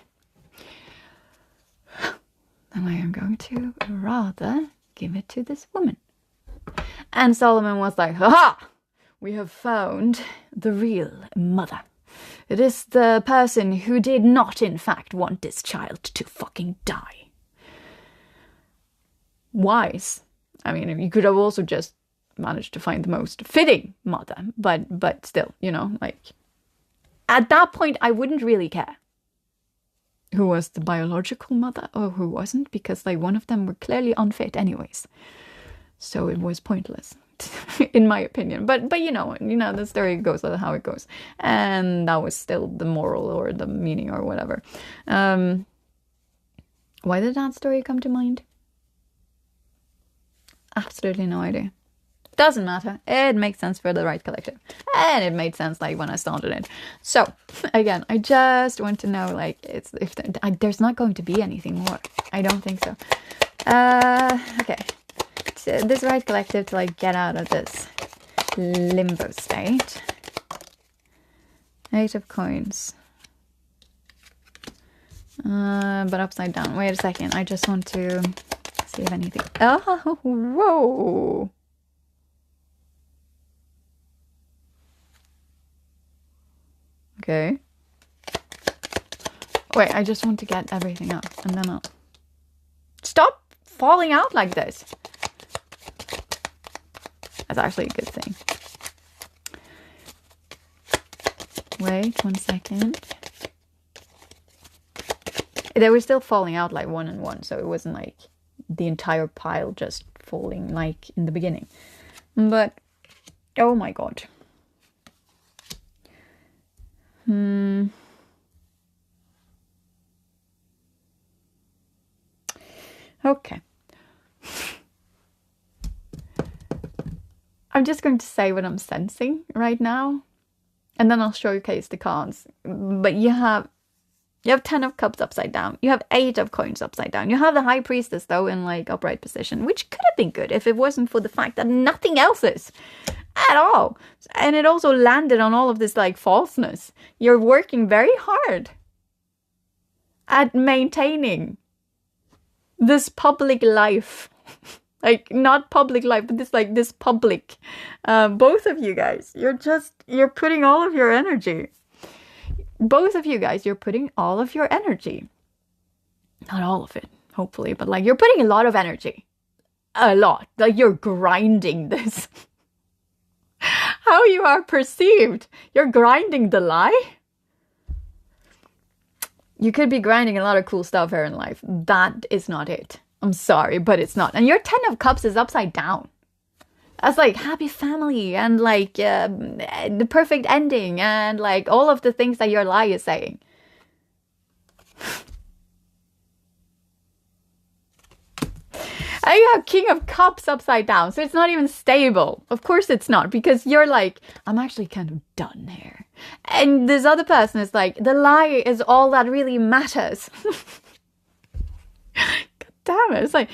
then I am going to rather give it to this woman. And Solomon was like, ha! We have found the real mother. It is the person who did not, in fact, want this child to fucking die. Wise. I mean, you could have also just managed to find the most fitting mother, but still, like, at that point, I wouldn't really care who was the biological mother or who wasn't, because like one of them were clearly unfit anyways. So it was pointless, in my opinion. But the story goes how it goes. And that was still the moral or the meaning or whatever. Why did that story come to mind? Absolutely no idea. Doesn't matter. It makes sense for the right collective. And it made sense like when I started it. So, again, I just want to know like there's not going to be anything more. I don't think so. Okay. So this right collective to like get out of this limbo state. 8 of coins. But upside down. Wait a second. I just want to see if anything. Oh, whoa. Okay. Wait, I just want to get everything up and then I'll... Stop falling out like this. That's actually a good thing. Wait 1 second. They were still falling out like 1 and 1, so it wasn't like the entire pile just falling like in the beginning. But, oh my God. Okay. I'm just going to say what I'm sensing right now, and then I'll showcase the cards. But you have 10 of cups upside down. You have 8 of coins upside down. You have the high priestess though in like upright position, which could have been good if it wasn't for the fact that nothing else is at all. And it also landed on all of this like falseness. You're working very hard at maintaining this public life. Like not public life, but this public. Both of you guys, you're putting all of your energy. Both of you guys, you're putting all of your energy. Not all of it, hopefully, but like you're putting a lot of energy. A lot. Like you're grinding this. How you are perceived. You're grinding the lie. You could be grinding a lot of cool stuff here in life. That is not it. I'm sorry, but it's not. And your 10 of Cups is upside down. That's like happy family and like the perfect ending and like all of the things that your lie is saying. And you have King of Cups upside down, so it's not even stable. Of course it's not, because you're like, I'm actually kind of done here. And this other person is like, the lie is all that really matters. God damn it. It's like,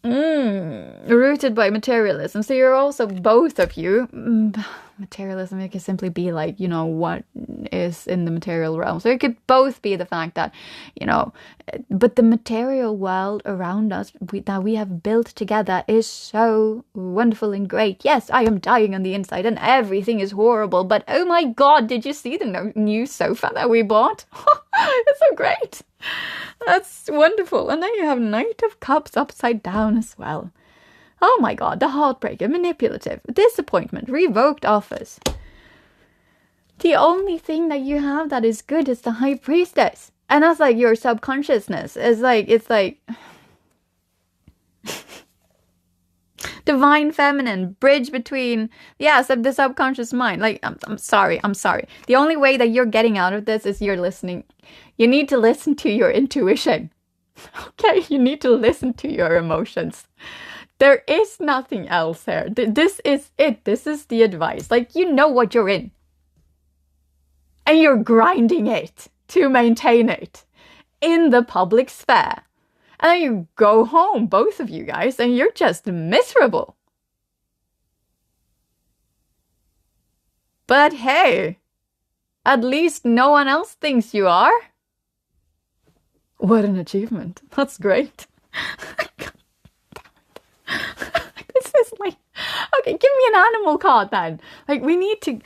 rooted by materialism. So you're also, both of you, materialism, it could simply be like, you know, what is in the material realm. So it could both be the fact that, you know, but the material world around us that we have built together is so wonderful and great. Yes, I am dying on the inside and everything is horrible, but oh my God, did you see the new sofa that we bought? It's so great. That's wonderful. And then you have Knight of Cups upside down as well. Oh my God, the heartbreaker, manipulative, disappointment, revoked offers. The only thing that you have that is good is the High Priestess. And that's like your subconsciousness. It's like divine feminine, bridge between, the subconscious mind. Like, I'm sorry. The only way that you're getting out of this is you're listening. You need to listen to your intuition. Okay, you need to listen to your emotions. There is nothing else here. This is it. This is the advice. Like, you know what you're in. And you're grinding it to maintain it in the public sphere. And then you go home, both of you guys, and you're just miserable. But hey, at least no one else thinks you are. What an achievement. That's great. This is like, okay, give me an animal card then. Like, we need to,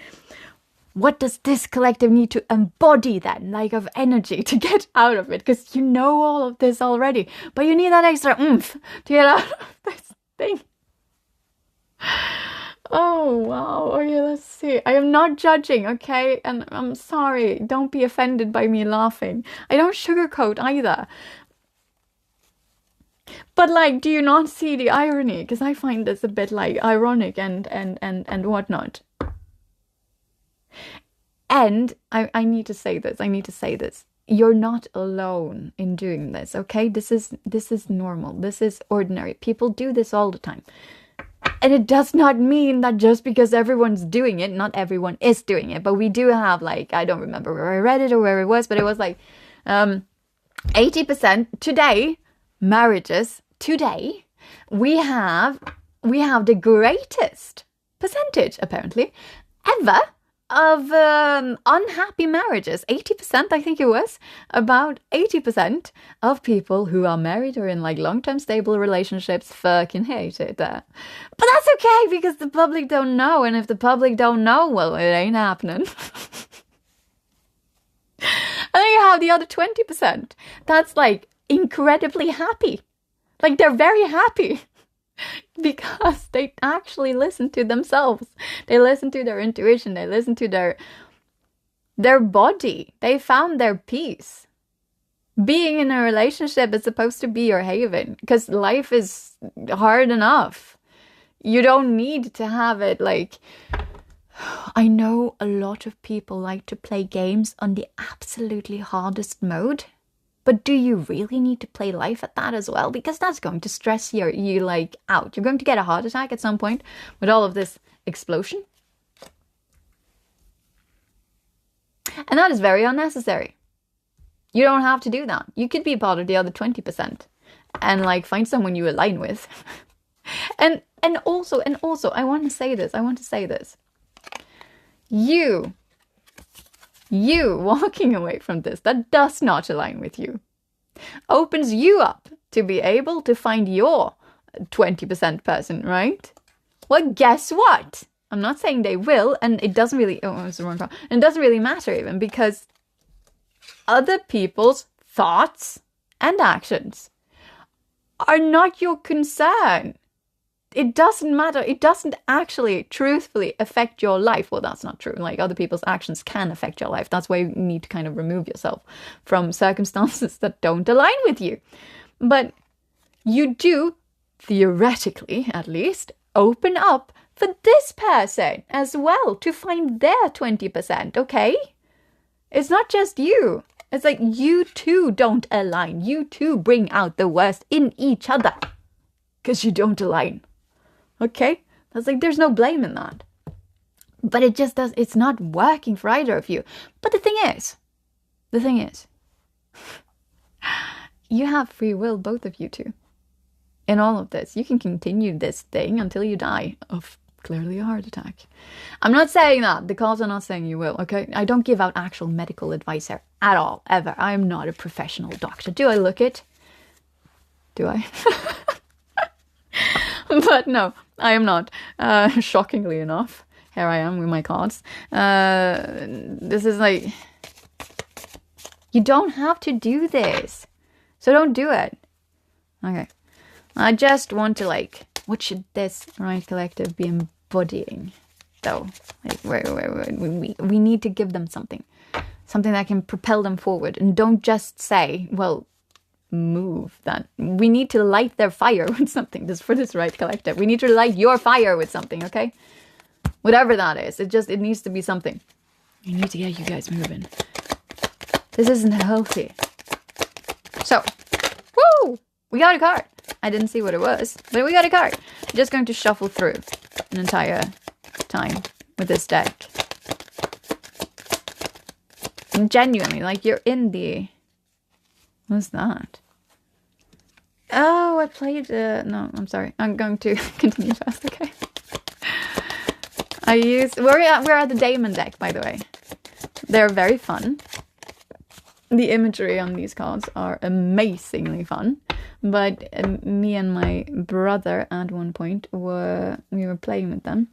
what does this collective need to embody then, like, of energy to get out of it? Because you know all of this already, but you need that extra oomph to get out of this thing. Oh, wow. Okay, let's see. I am not judging, okay? And I'm sorry. Don't be offended by me laughing. I don't sugarcoat either. But, like, do you not see the irony? Because I find this a bit, like, ironic and whatnot. And I need to say this. You're not alone in doing this, okay? This is normal. This is ordinary. People do this all the time. And it does not mean that just because everyone's doing it, not everyone is doing it, but we do have, like, I don't remember where I read it or where it was, but it was like 80% today, marriages today, we have the greatest percentage, apparently, ever of unhappy marriages. 80%, I think it was, about 80% of people who are married or in like long-term stable relationships fucking hate it. But that's okay, because the public don't know, and if the public don't know, well, it ain't happening. And then you have the other 20%. That's like incredibly happy. Like, they're very happy. Because they actually listen to themselves. They listen to their intuition. They listen to their body. They found their peace. Being in a relationship is supposed to be your haven, because life is hard enough. You don't need to have it like... I know a lot of people like to play games on the absolutely hardest mode. But do you really need to play life at that as well? Because that's going to stress you like out. You're going to get a heart attack at some point with all of this explosion. And that is very unnecessary. You don't have to do that. You could be part of the other 20% and like find someone you align with. and also, I want to say this. You walking away from this that does not align with you opens you up to be able to find your 20% person, right? Well, guess what? I'm not saying they will, and it doesn't really, oh, it's the wrong part. It doesn't really matter even, because other people's thoughts and actions are not your concern. it doesn't matter. It doesn't actually truthfully affect your life. Well, that's not true. Like, other people's actions can affect your life. That's why you need to kind of remove yourself from circumstances that don't align with you. But you do, theoretically at least, open up for this person as well to find their 20%, okay? It's not just you. It's like you too don't align. You too bring out the worst in each other because you don't align. Okay? That's like, there's no blame in that. But it just does, it's not working for either of you. But the thing is, you have free will, both of you two. In all of this, you can continue this thing until you die of clearly a heart attack. I'm not saying that. The cards are not saying you will, okay? I don't give out actual medical advice here at all, ever. I'm not a professional doctor. Do I look it? Do I? But no, I am not. Shockingly enough, here I am with my cards. This is like, you don't have to do this. So don't do it. Okay. I just want to, like, what should this right collective be embodying, though? Like, we need to give them something that can propel them forward. And don't just say, well, move that. We need to light their fire with something. This for this right collective. We need to light your fire with something, okay? Whatever that is. It needs to be something. You need to get you guys moving. This isn't healthy. So, woo! We got a card. I didn't see what it was, but we got a card. I'm just going to shuffle through an entire time with this deck. And genuinely, like, you're in the... What's that? Oh, I played... No, I'm sorry. I'm going to continue fast, okay? We're at the Daemon deck, by the way. They're very fun. The imagery on these cards are amazingly fun. But me and my brother at one point we were playing with them,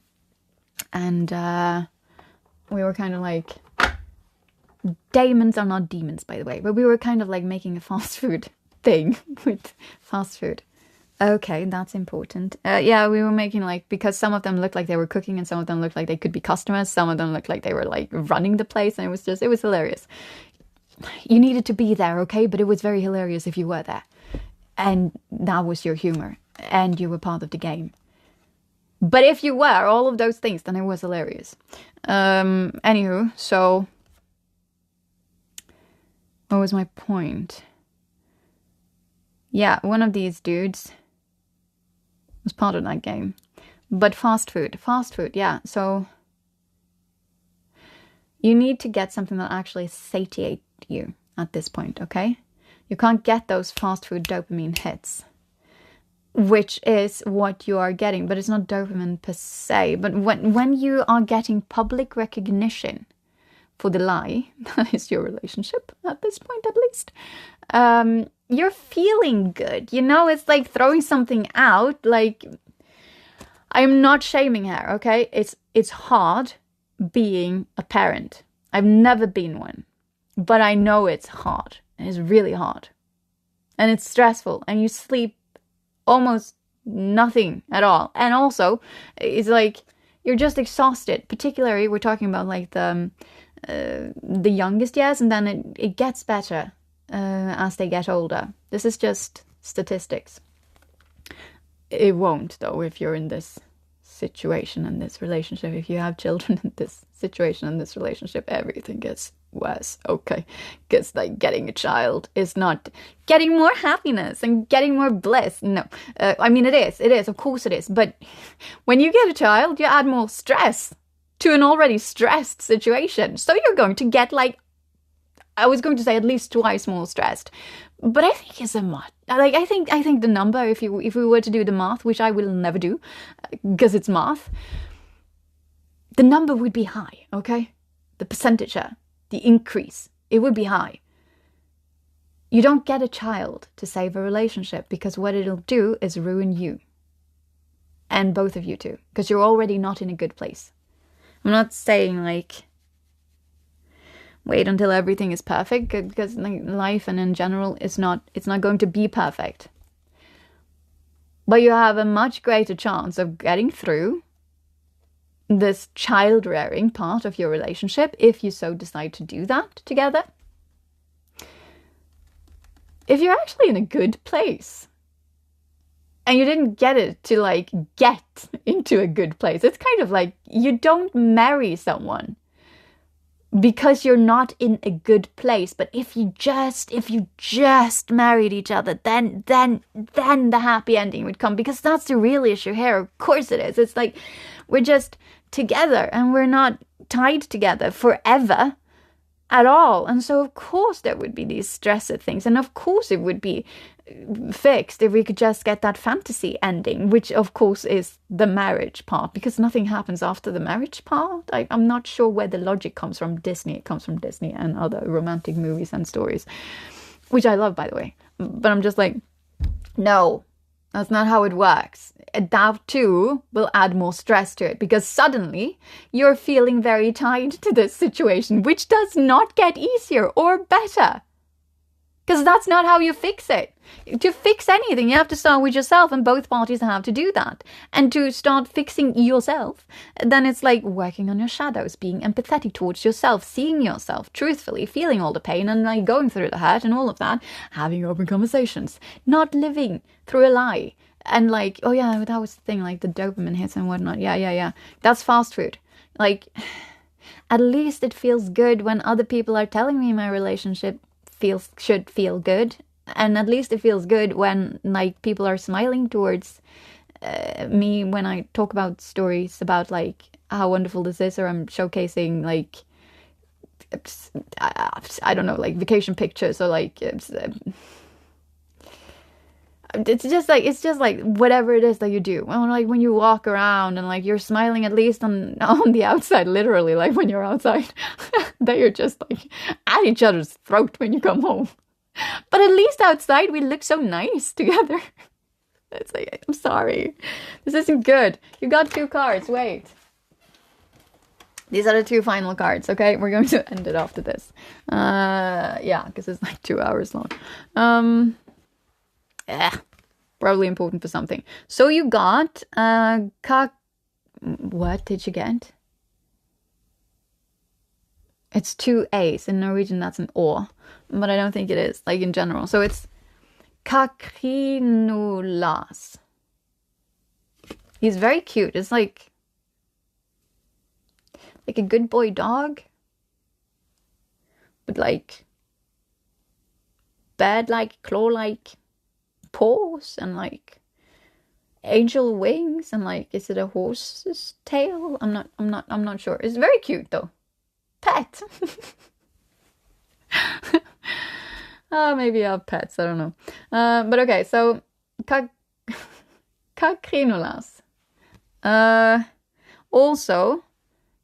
and we were kind of like, daemons are not demons, by the way, but we were kind of like making a fast food thing with fast food. Okay, that's important. Yeah, we were making, like, because some of them looked like they were cooking and some of them looked like they could be customers. Some of them looked like they were like running the place, and it was hilarious. You needed to be there, okay? But it was very hilarious if you were there. And that was your humor. And you were part of the game. But if you were all of those things, then it was hilarious. Anywho, so... what was my point? Yeah, one of these dudes was part of that game. But fast food, yeah. So... you need to get something that actually satiates you at this point, okay? You can't get those fast food dopamine hits, which is what you are getting, but it's not dopamine per se. But when you are getting public recognition for the lie, that is your relationship at this point at least, you're feeling good. You know, it's like throwing something out. Like, I'm not shaming her, okay? It's hard being a parent. I've never been one, but I know it's hard. It's really hard. And it's stressful. And you sleep almost nothing at all. And also, it's like, you're just exhausted. Particularly, we're talking about like the youngest years. And then it gets better as they get older. This is just statistics. It won't, though, if you're in this situation and this relationship. If you have children in this situation and this relationship, everything gets worse, okay? Because, like, getting a child is not getting more happiness and getting more bliss. No. I mean, it is, of course it is. But when you get a child, you add more stress to an already stressed situation. So you're going to get, like, I was going to say at least twice more stressed. But I think it's a lot. Like, I think the number, if we were to do the math, which I will never do, because it's math, the number would be high, okay? The percentage, the increase, it would be high. You don't get a child to save a relationship, because what it'll do is ruin you. And both of you too, because you're already not in a good place. I'm not saying, like, wait until everything is perfect, because, like, life and in general it's not going to be perfect. But you have a much greater chance of getting through this child rearing part of your relationship if you so decide to do that together. If you're actually in a good place and you didn't get it to like get into a good place, it's kind of like you don't marry someone because you're not in a good place. But if you just married each other, then the happy ending would come, because that's the real issue here. Of course it is. It's like we're just together and we're not tied together forever at all. And so of course there would be these stressor things, and of course it would be fixed if we could just get that fantasy ending, which of course is the marriage part, because nothing happens after the marriage part. I'm not sure where the logic comes from. Disney, it comes from Disney and other romantic movies and stories, which I love, by the way, but I'm just like, no, that's not how it works. That too will add more stress to it, because suddenly you're feeling very tied to this situation, which does not get easier or better. Because that's not how you fix it. To fix anything, you have to start with yourself, and both parties have to do that. And to start fixing yourself, then it's like working on your shadows, being empathetic towards yourself, seeing yourself truthfully, feeling all the pain and like going through the hurt and all of that, having open conversations, not living through a lie. And like, oh yeah, that was the thing, like the dopamine hits and whatnot. Yeah. That's fast food. Like, at least it feels good when other people are telling me my relationship should feel good. And at least it feels good when like people are smiling towards me when I talk about stories about like how wonderful this is, or I'm showcasing like, I don't know, like vacation pictures, or like it's just like whatever it is that you do. Well, like when you walk around and like you're smiling, at least on the outside, literally, like when you're outside, that you're just like at each other's throat when you come home. But at least outside we look so nice together. It's like, I'm sorry, this isn't good. You got 2 cards. Wait. These are the 2 final cards, okay? We're going to end it after this. Yeah, because it's like 2 hours long. Probably important for something. So you got what did you get? It's 2 A's. In Norwegian that's an O, but I don't think it is, like in general. So it's Kakrinolas. He's very cute. It's like a good boy dog, but like bad, like claw-like paws, and like angel wings, and like, is it a horse's tail? I'm not sure. It's very cute though. Pet. Maybe I have pets, I don't know. But okay, so Kakrinolas. Also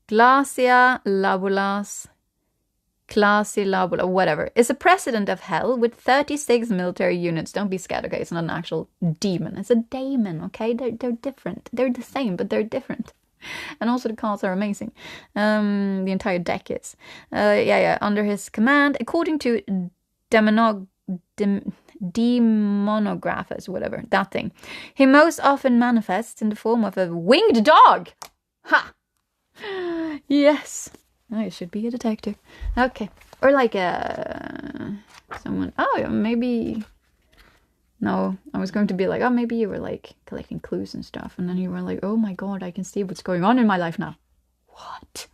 Glacia labulas, Classy Labula, whatever, is a president of hell with 36 military units. Don't be scared, okay? It's not an actual demon. It's a daemon, okay? They're different. They're the same, but they're different. And also the cards are amazing. The entire deck is. Under his command, according to demonographers, whatever, that thing, he most often manifests in the form of a winged dog. Ha! Yes. I should be a detective. Okay. Or like someone. Oh, maybe. No, I was going to be like, oh, maybe you were like collecting clues and stuff. And then you were like, oh my God, I can see what's going on in my life now. What?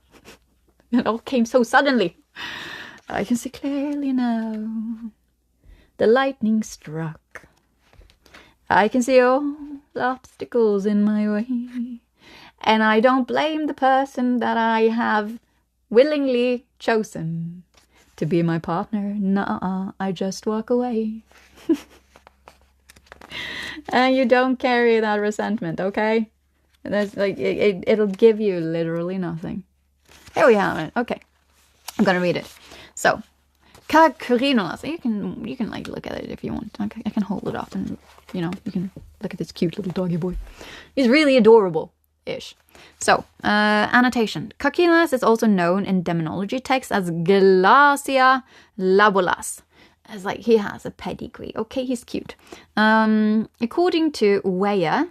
It all came so suddenly. I can see clearly now. The lightning struck. I can see all the obstacles in my way. And I don't blame the person that I have willingly chosen to be my partner. Nuh-uh, I just walk away. And you don't carry that resentment, okay? That's like it'll give you literally nothing. Here we have it. Okay, I'm gonna read it. So, Kakrinolas. You can like look at it if you want. Okay, I can hold it up, and you can look at this cute little doggy boy. He's really adorable-ish. So, annotation. Kakrinolas is also known in demonology texts as Glacia labulas. It's like he has a pedigree. Okay, he's cute. According to Weyer,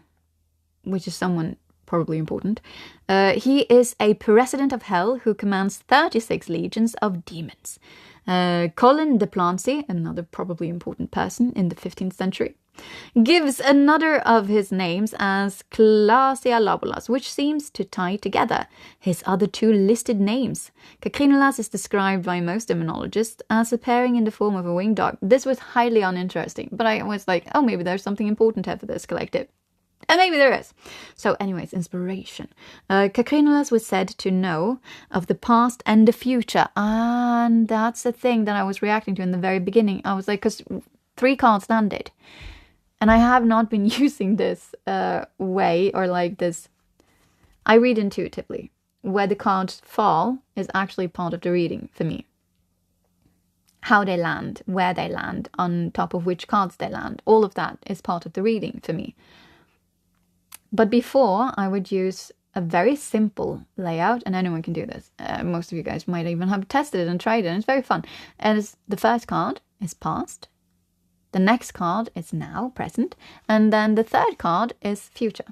which is someone probably important, he is a president of hell who commands 36 legions of demons. Colin de Plancy, another probably important person in the 15th century, gives another of his names as Clasialabolas, which seems to tie together his other two listed names. Cacrinolas is described by most demonologists as appearing in the form of a winged dog. This was highly uninteresting, but I was like, oh, maybe there's something important here for this collective. And maybe there is. So anyways, inspiration. Cacrinolas was said to know of the past and the future. And that's the thing that I was reacting to in the very beginning. I was like, because 3 cards landed. And I have not been using this way or like this. I read intuitively. Where the cards fall is actually part of the reading for me. How they land, where they land, on top of which cards they land. All of that is part of the reading for me. But before, I would use a very simple layout, and anyone can do this. Most of you guys might even have tested it and tried it, and it's very fun. And the first card is past. The next card is now, present. And then the third card is future,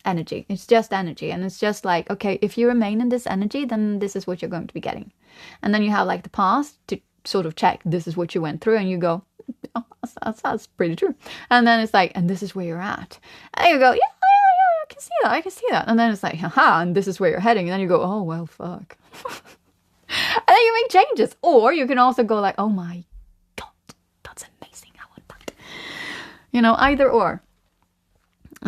energy. It's just energy. And it's just like, okay, if you remain in this energy, then this is what you're going to be getting. And then you have like the past to sort of check, this is what you went through, and you go, oh, that's pretty true. And then it's like, and this is where you're at. And you go, yeah, I can see that. And then it's like, haha, and this is where you're heading. And then you go, oh, well, fuck. And then you make changes. Or you can also go like, oh my God, that's amazing. I want that. You know, either or.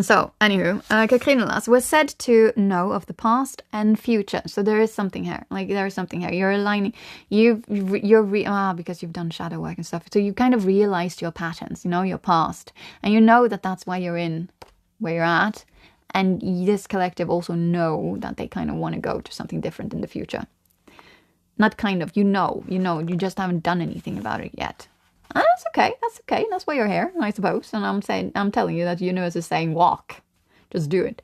So, anywho, Cacrinolas was said to know of the past and future. So there is something here. Like, there is something here. You're aligning, because you've done shadow work and stuff. So you kind of realized your patterns, you know, your past. And you know that that's why you're in where you're at. And this collective also know that they kind of want to go to something different in the future. Not kind of, you know, you just haven't done anything about it yet. And that's okay. That's why you're here, I suppose. And I'm telling you that the universe is saying, walk. Just do it.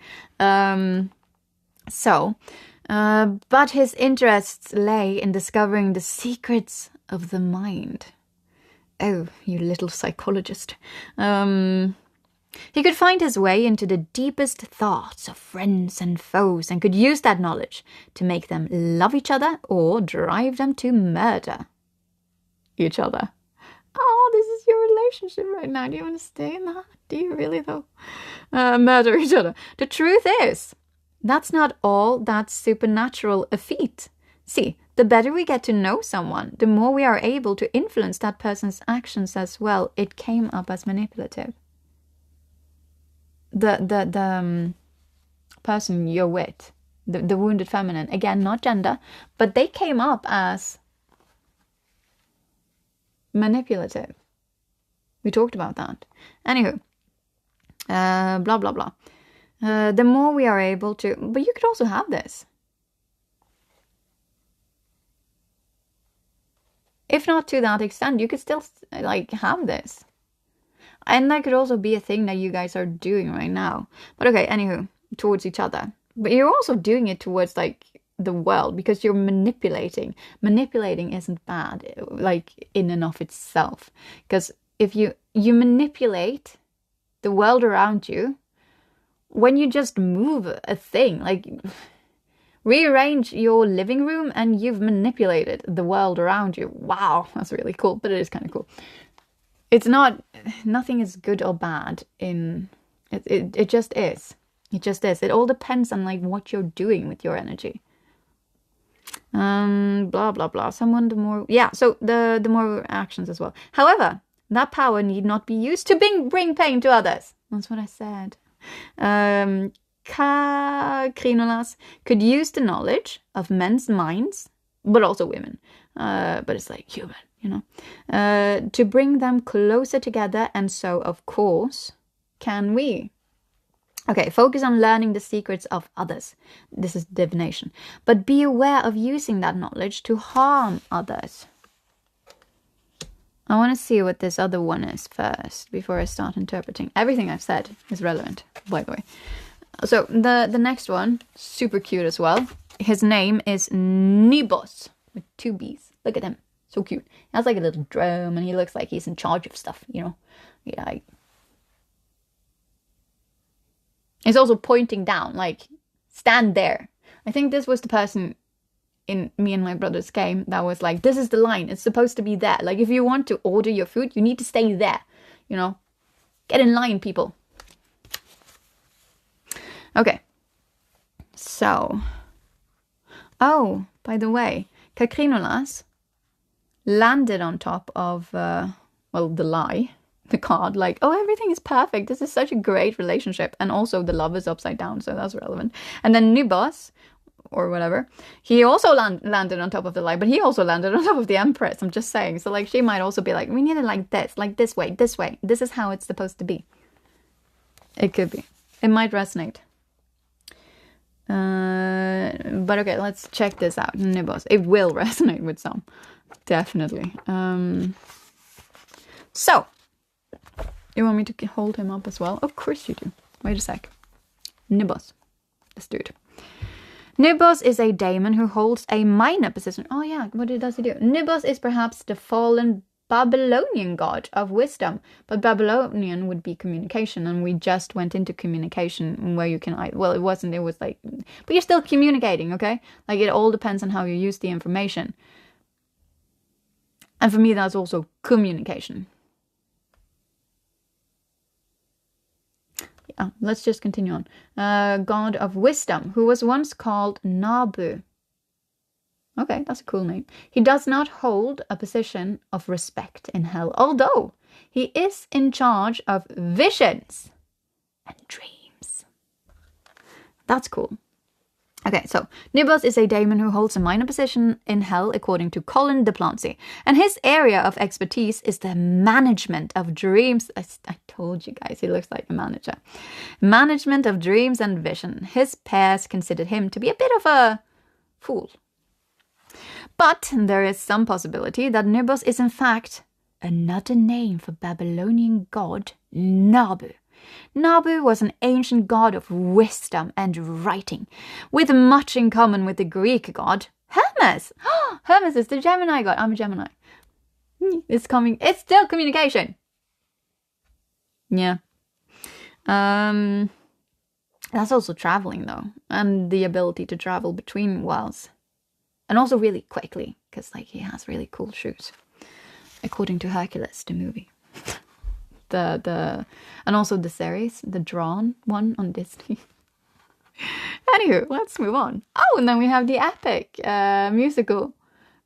But his interests lay in discovering the secrets of the mind. Oh, you little psychologist. He could find his way into the deepest thoughts of friends and foes and could use that knowledge to make them love each other or drive them to murder each other. Oh, this is your relationship right now. Do you want to stay in that? Do you really, though? Murder each other. The truth is, that's not all that supernatural a feat. See, the better we get to know someone, the more we are able to influence that person's actions as well. It came up as manipulative. The person you're with, the wounded feminine, again, not gender, but they came up as manipulative. We talked about that. Anywho, blah, blah, blah. The more we are able to, but you could also have this. If not to that extent, you could still like have this. And that could also be a thing that you guys are doing right now. But okay, anywho, towards each other. But you're also doing it towards like the world because you're manipulating. Manipulating isn't bad, like in and of itself. Because if you manipulate the world around you, when you just move a thing, like rearrange your living room and you've manipulated the world around you. Wow, that's really cool, but it is kind of cool. It's not, nothing is good or bad in, it just is. It just is. It all depends on like what you're doing with your energy. Blah, blah, blah. Someone, the more, yeah, so the more actions as well. However, that power need not be used to bring pain to others. That's what I said. Cacrinolas could use the knowledge of men's minds, but also women. But it's like human, you know, to bring them closer together. And so, of course, can we. Okay, focus on learning the secrets of others. This is divination. But be aware of using that knowledge to harm others. I want to see what this other one is first before I start interpreting. Everything I've said is relevant, by the way. So the next one, super cute as well. His name is Nibos with 2 B's. Look at him. So cute. He has like a little drum and he looks like he's in charge of stuff, you know. Yeah. He's also pointing down, like, stand there. I think this was the person in me and my brother's game that was like, this is the line. It's supposed to be there. Like, if you want to order your food, you need to stay there, you know. Get in line, people. Okay. So. Oh, by the way, Kakrinolas landed on top of, the lie. The card, like, oh, everything is perfect. This is such a great relationship. And also the love is upside down, so that's relevant. And then Nubos, or whatever, he also landed on top of the lie, but he also landed on top of the Empress. I'm just saying. So, like, she might also be like, we need it like this way. This is how it's supposed to be. It could be. It might resonate. But okay, let's check this out. Nubos. It will resonate with some. Definitely. So, you want me to hold him up as well? Of course you do. Wait a sec. Nubos. Let's do it. Nubos is a daemon who holds a minor position. Oh yeah, what does he do? Nubos is perhaps the fallen Babylonian god of wisdom. But Babylonian would be communication. And we just went into communication where you can... Well, it wasn't. It was like... But you're still communicating, okay? Like, it all depends on how you use the information. And for me, that's also communication. Let's just continue on. God of wisdom, who was once called Nabu. Okay, that's a cool name. He does not hold a position of respect in hell, although he is in charge of visions and dreams. That's cool. Okay, so Nubos is a daemon who holds a minor position in hell, according to Colin de Plancy. And his area of expertise is the management of dreams. I told you guys, he looks like a manager. Management of dreams and vision. His peers considered him to be a bit of a fool. But there is some possibility that Nubos is in fact another name for Babylonian god Nabu. Nabu was an ancient god of wisdom and writing, with much in common with the Greek god Hermes. Hermes is the Gemini god. I'm a Gemini. It's still communication. Yeah. That's also traveling, though, and the ability to travel between worlds, and also really quickly, because like he has really cool shoes, according to Hercules, the movie. And also the series, the drawn one on Disney. Anywho, let's move on. Oh, and then we have the epic musical.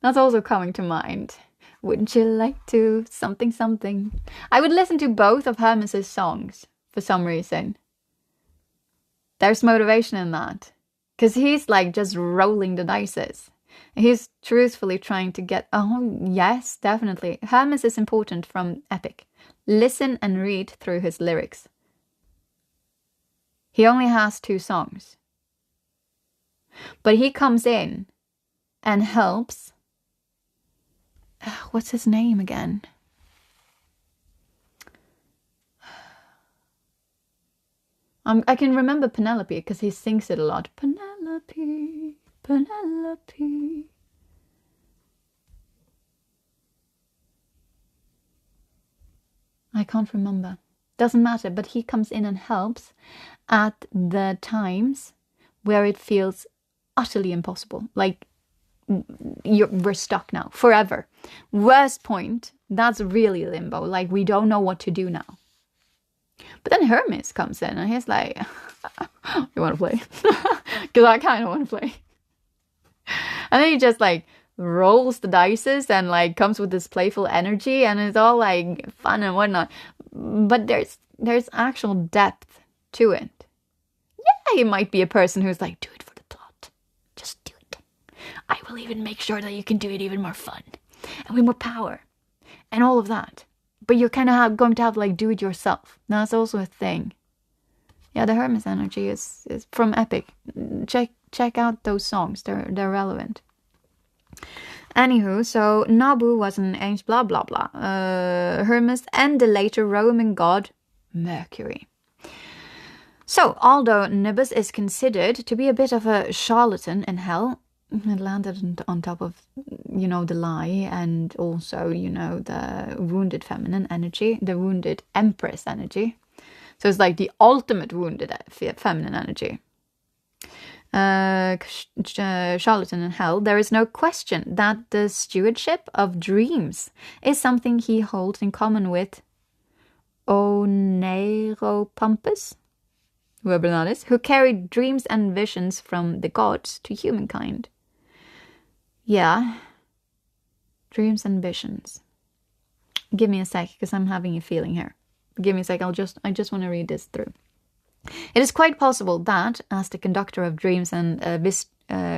That's also coming to mind. Wouldn't you like to something something? I would listen to both of Hermes's songs for some reason. There's motivation in that. Because he's like just rolling the dices. He's truthfully trying to get... Oh, yes, definitely. Hermes is important from epic. Listen and read through his lyrics. He only has 2 songs. But he comes in and helps. What's his name again? I can remember Penelope because he sings it a lot. Penelope, Penelope. I can't remember. Doesn't matter, but he comes in and helps at the times where it feels utterly impossible. Like, we're stuck now, forever. Worst point, that's really limbo. Like, we don't know what to do now. But then Hermes comes in and he's like, you want to play? Because I kind of want to play. And then he just like rolls the dices and like comes with this playful energy and it's all like fun and whatnot. But there's actual depth to it. Yeah, he might be a person who's like, do it for the plot. Just do it. I will even make sure that you can do it even more fun and with more power and all of that. But you're kind of going to have to like do it yourself. Now, that's also a thing. Yeah, the Hermes energy is from Epic. Check out those songs. They're relevant. Anywho, so Nabu was an ancient blah blah blah. Hermes and the later Roman god Mercury. So, although Nubus is considered to be a bit of a charlatan in hell, It landed on top of, the lie, and also, the wounded feminine energy, the wounded empress energy. So it's like the ultimate wounded feminine energy. Charlatan in hell, there is no question that the stewardship of dreams is something he holds in common with Oneiropampus, whoever that is, who carried dreams and visions from the gods to humankind. Yeah. Dreams and visions. Give me a sec, because I'm having a feeling here. Give me a sec, I just want to read this through. It is quite possible that, as the conductor of dreams and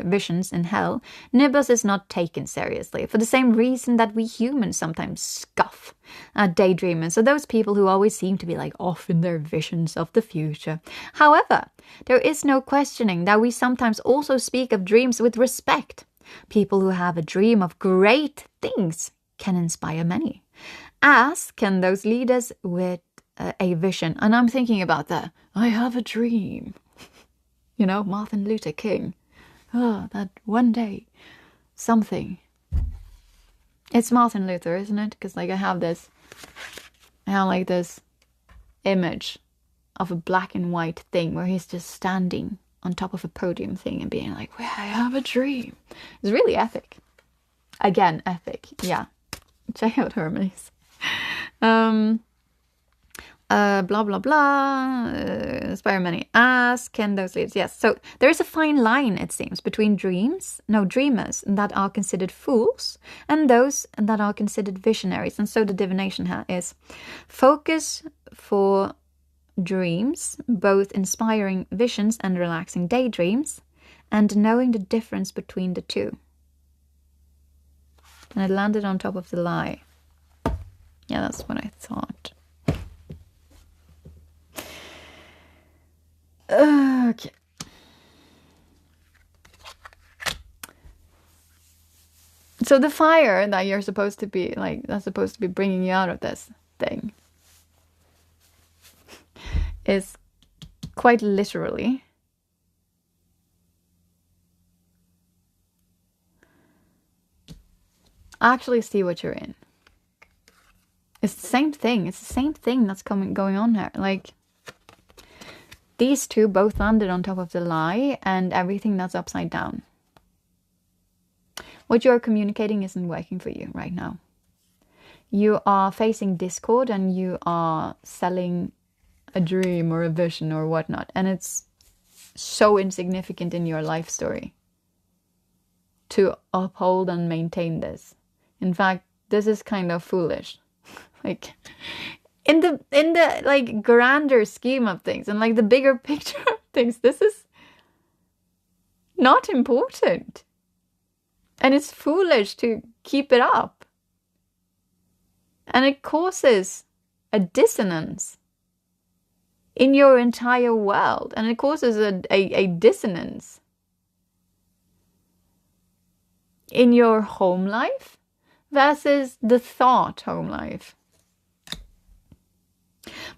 visions in hell, Nibus is not taken seriously, for the same reason that we humans sometimes scoff at daydreamers, or those people who always seem to be like off in their visions of the future. However, there is no questioning that we sometimes also speak of dreams with respect. People who have a dream of great things can inspire many, as can those leaders with a vision. And I'm thinking about that. I have a dream. Martin Luther King. Oh, that one day, something. It's Martin Luther, isn't it? Because I have this image of a black and white thing where he's just standing on top of a podium thing and being like, well, I have a dream. It's really epic. Again, epic. Yeah. Check out Hermes. Blah, blah, blah. Inspire many. As can those leaders. Yes. So there is a fine line, it seems, between dreamers that are considered fools and those that are considered visionaries. And so the divination is focus for dreams, both inspiring visions and relaxing daydreams, and knowing the difference between the two. And it landed on top of the lie. Yeah, that's what I thought. Okay. So the fire that you're supposed to be, that's supposed to be bringing you out of this thing is quite literally actually see what you're in. It's the same thing. It's the same thing that's going on here. These two both landed on top of the lie and everything that's upside down. What you're communicating isn't working for you right now. You are facing discord and you are selling a dream or a vision or whatnot, and it's so insignificant in your life story to uphold and maintain this. In fact, this is kind of foolish. In the grander scheme of things and the bigger picture of things, this is not important. And it's foolish to keep it up. And it causes a dissonance in your entire world. And it causes a dissonance in your home life versus the thought home life.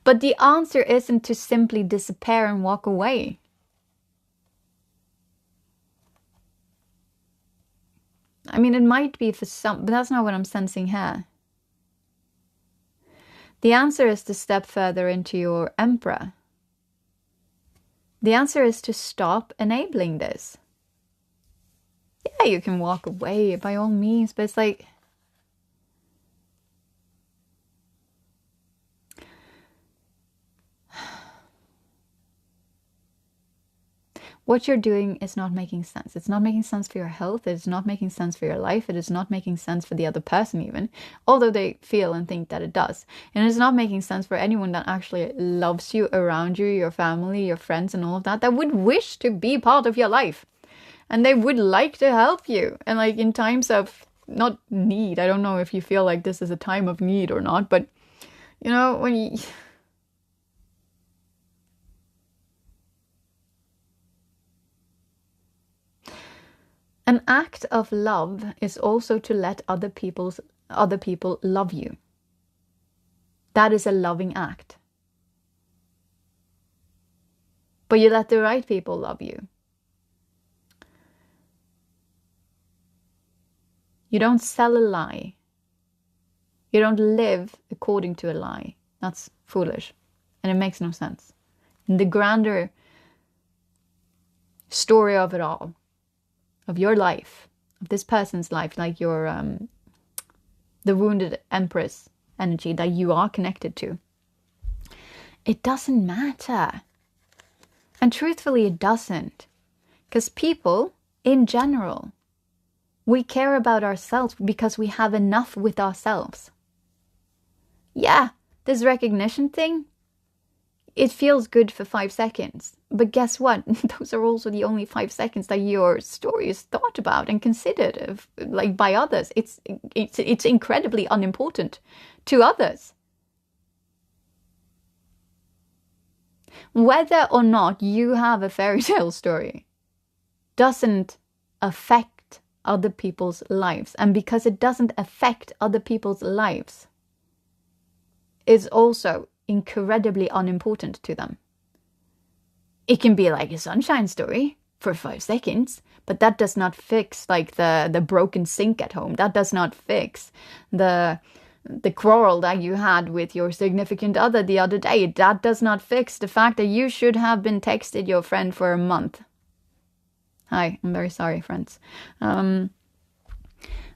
But the answer isn't to simply disappear and walk away. I mean, it might be for some, but that's not what I'm sensing here. The answer is to step further into your emperor. The answer is to stop enabling this. Yeah, you can walk away by all means, but it's what you're doing is not making sense. It's not making sense for your health. It's not making sense for your life. It is not making sense for the other person even, although they feel and think that it does. And it's not making sense for anyone that actually loves you, around you, your family, your friends and all of that would wish to be part of your life. And they would like to help you. And in times of, not need, I don't know if you feel like this is a time of need or not, but when you... An act of love is also to let other people love you. That is a loving act. But you let the right people love you. You don't sell a lie. You don't live according to a lie. That's foolish. And it makes no sense. In the grander story of it all, of your life, of this person's life, like your the wounded empress energy that you are connected to, it doesn't matter. And truthfully, it doesn't. Because people, in general, we care about ourselves because we have enough with ourselves. Yeah, this recognition thing, it feels good for 5 seconds. But guess what? Those are also the only 5 seconds that your story is thought about and considered like by others. It's incredibly unimportant to others. Whether or not you have a fairy tale story doesn't affect other people's lives. And because it doesn't affect other people's lives, it's also incredibly unimportant to them. It can be like a sunshine story for 5 seconds, but that does not fix like the broken sink at home. That does not fix the quarrel that you had with your significant other the other day. That does not fix the fact that you should have been texted your friend for a month. Hi, I'm very sorry, friends. But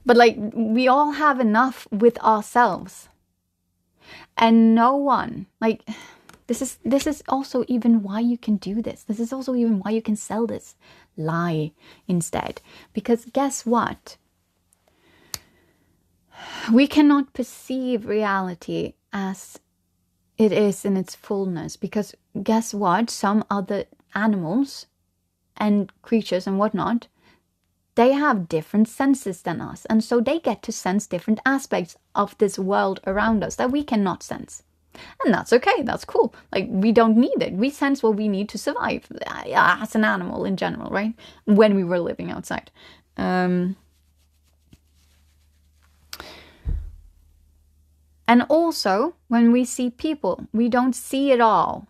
like, we all have enough with ourselves. And no one, like, this is also even why you can do this. This is also even why you can sell this lie instead. Because guess what? We cannot perceive reality as it is in its fullness. Because guess what? Some other animals and creatures and whatnot, they have different senses than us. And so they get to sense different aspects of this world around us that we cannot sense. And that's okay. That's cool. Like, we don't need it. We sense what we need to survive as an animal in general, right? When we were living outside. And also, when we see people, we don't see it all.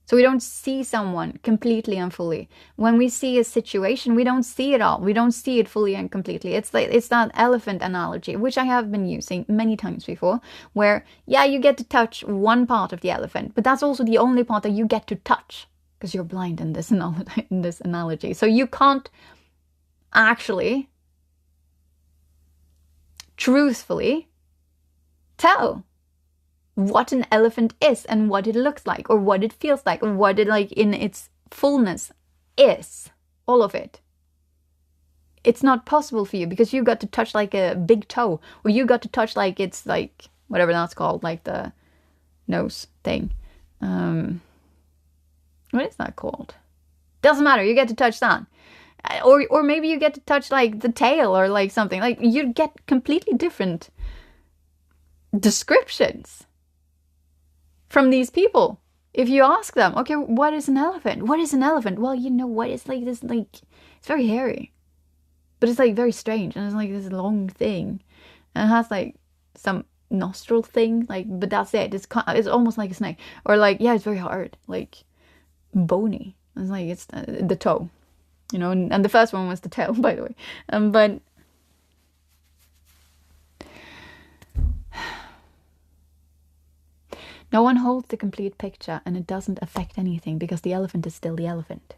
So we don't see someone completely and fully. When we see a situation, we don't see it all. We don't see it fully and completely. It's that elephant analogy, which I have been using many times before, where, yeah, you get to touch one part of the elephant, but that's also the only part that you get to touch, because you're blind in this analogy. So you can't actually, truthfully, tell what an elephant is and what it looks like, or what it feels like, or what it like in its fullness is. All of it. It's not possible for you because you got to touch like a big toe, or you got to touch like it's like whatever that's called, like the nose thing. What is that called? Doesn't matter. You get to touch that. Or maybe you get to touch like the tail or like something. Like, you get completely different descriptions from these people. If you ask them, okay, what is an elephant? What is an elephant? Well, you know what? It's like this, like, it's very hairy, but it's like very strange, and it's like this long thing, and it has like some nostril thing, like, but that's it. It's almost like a snake, or like, yeah, it's very hard, like bony. It's like it's the toe, you know. And the first one was the tail, by the way. But no one holds the complete picture, and it doesn't affect anything because the elephant is still the elephant.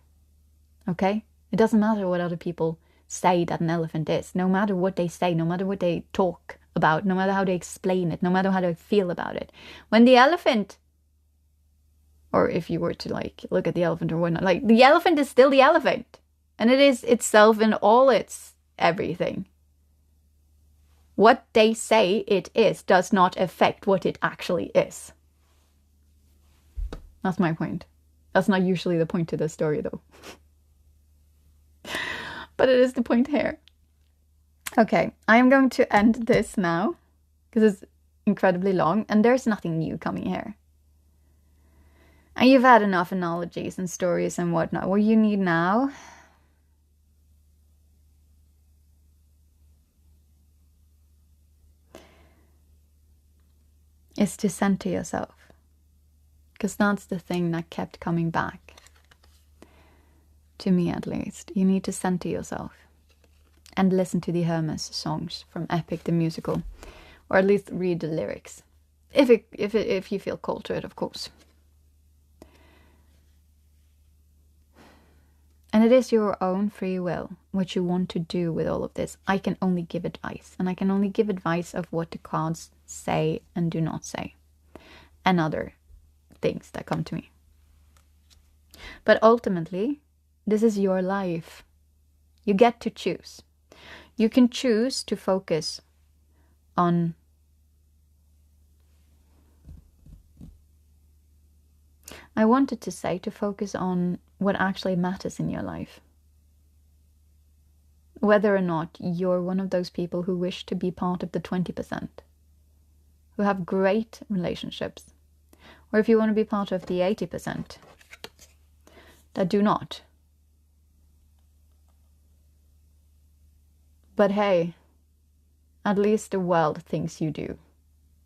Okay? It doesn't matter what other people say that an elephant is. No matter what they say, no matter what they talk about, no matter how they explain it, no matter how they feel about it. When the elephant, or if you were to like look at the elephant or whatnot, like, the elephant is still the elephant. And it is itself in all its everything. What they say it is does not affect what it actually is. That's my point. That's not usually the point to this story, though. But it is the point here. Okay, I am going to end this now, because it's incredibly long, and there's nothing new coming here. And you've had enough analogies and stories and whatnot. What you need now is to center yourself. Because that's the thing that kept coming back. To me, at least. You need to center yourself. and listen to the Hermes songs from Epic the musical, or at least read the lyrics, if you feel called to it, of course. And it is your own free will what you want to do with all of this. I can only give advice, and I can only give advice of what the cards say and do not say, and other things that come to me. But ultimately, this is your life. You get to choose. You can choose to focus on I wanted to say to focus on what actually matters in your life. Whether or not you're one of those people who wish to be part of the 20%, who have great relationships, or if you want to be part of the 80% that do not. But hey, at least the world thinks you do.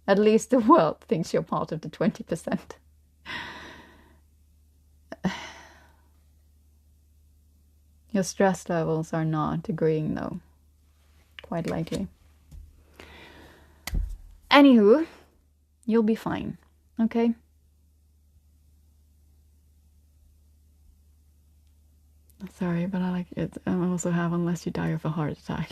At least the world thinks you're part of the 20%. Your stress levels are not agreeing, though. Quite likely. Anywho, you'll be fine, okay? Sorry, but I like it. I also have unless you die of a heart attack.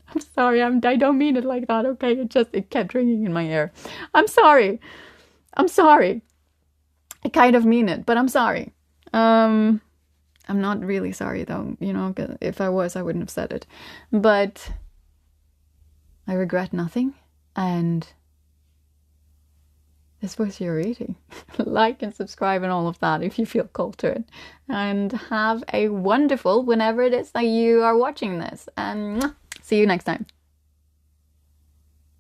I'm sorry, I don't mean it like that, okay? It kept ringing in my ear. I'm sorry. I kind of mean it, but I'm sorry. I'm not really sorry though, you know, 'cause if I was, I wouldn't have said it. But I regret nothing, and this was your reading. Like and subscribe and all of that if you feel called to it. And have a wonderful whenever it is that you are watching this. And see you next time.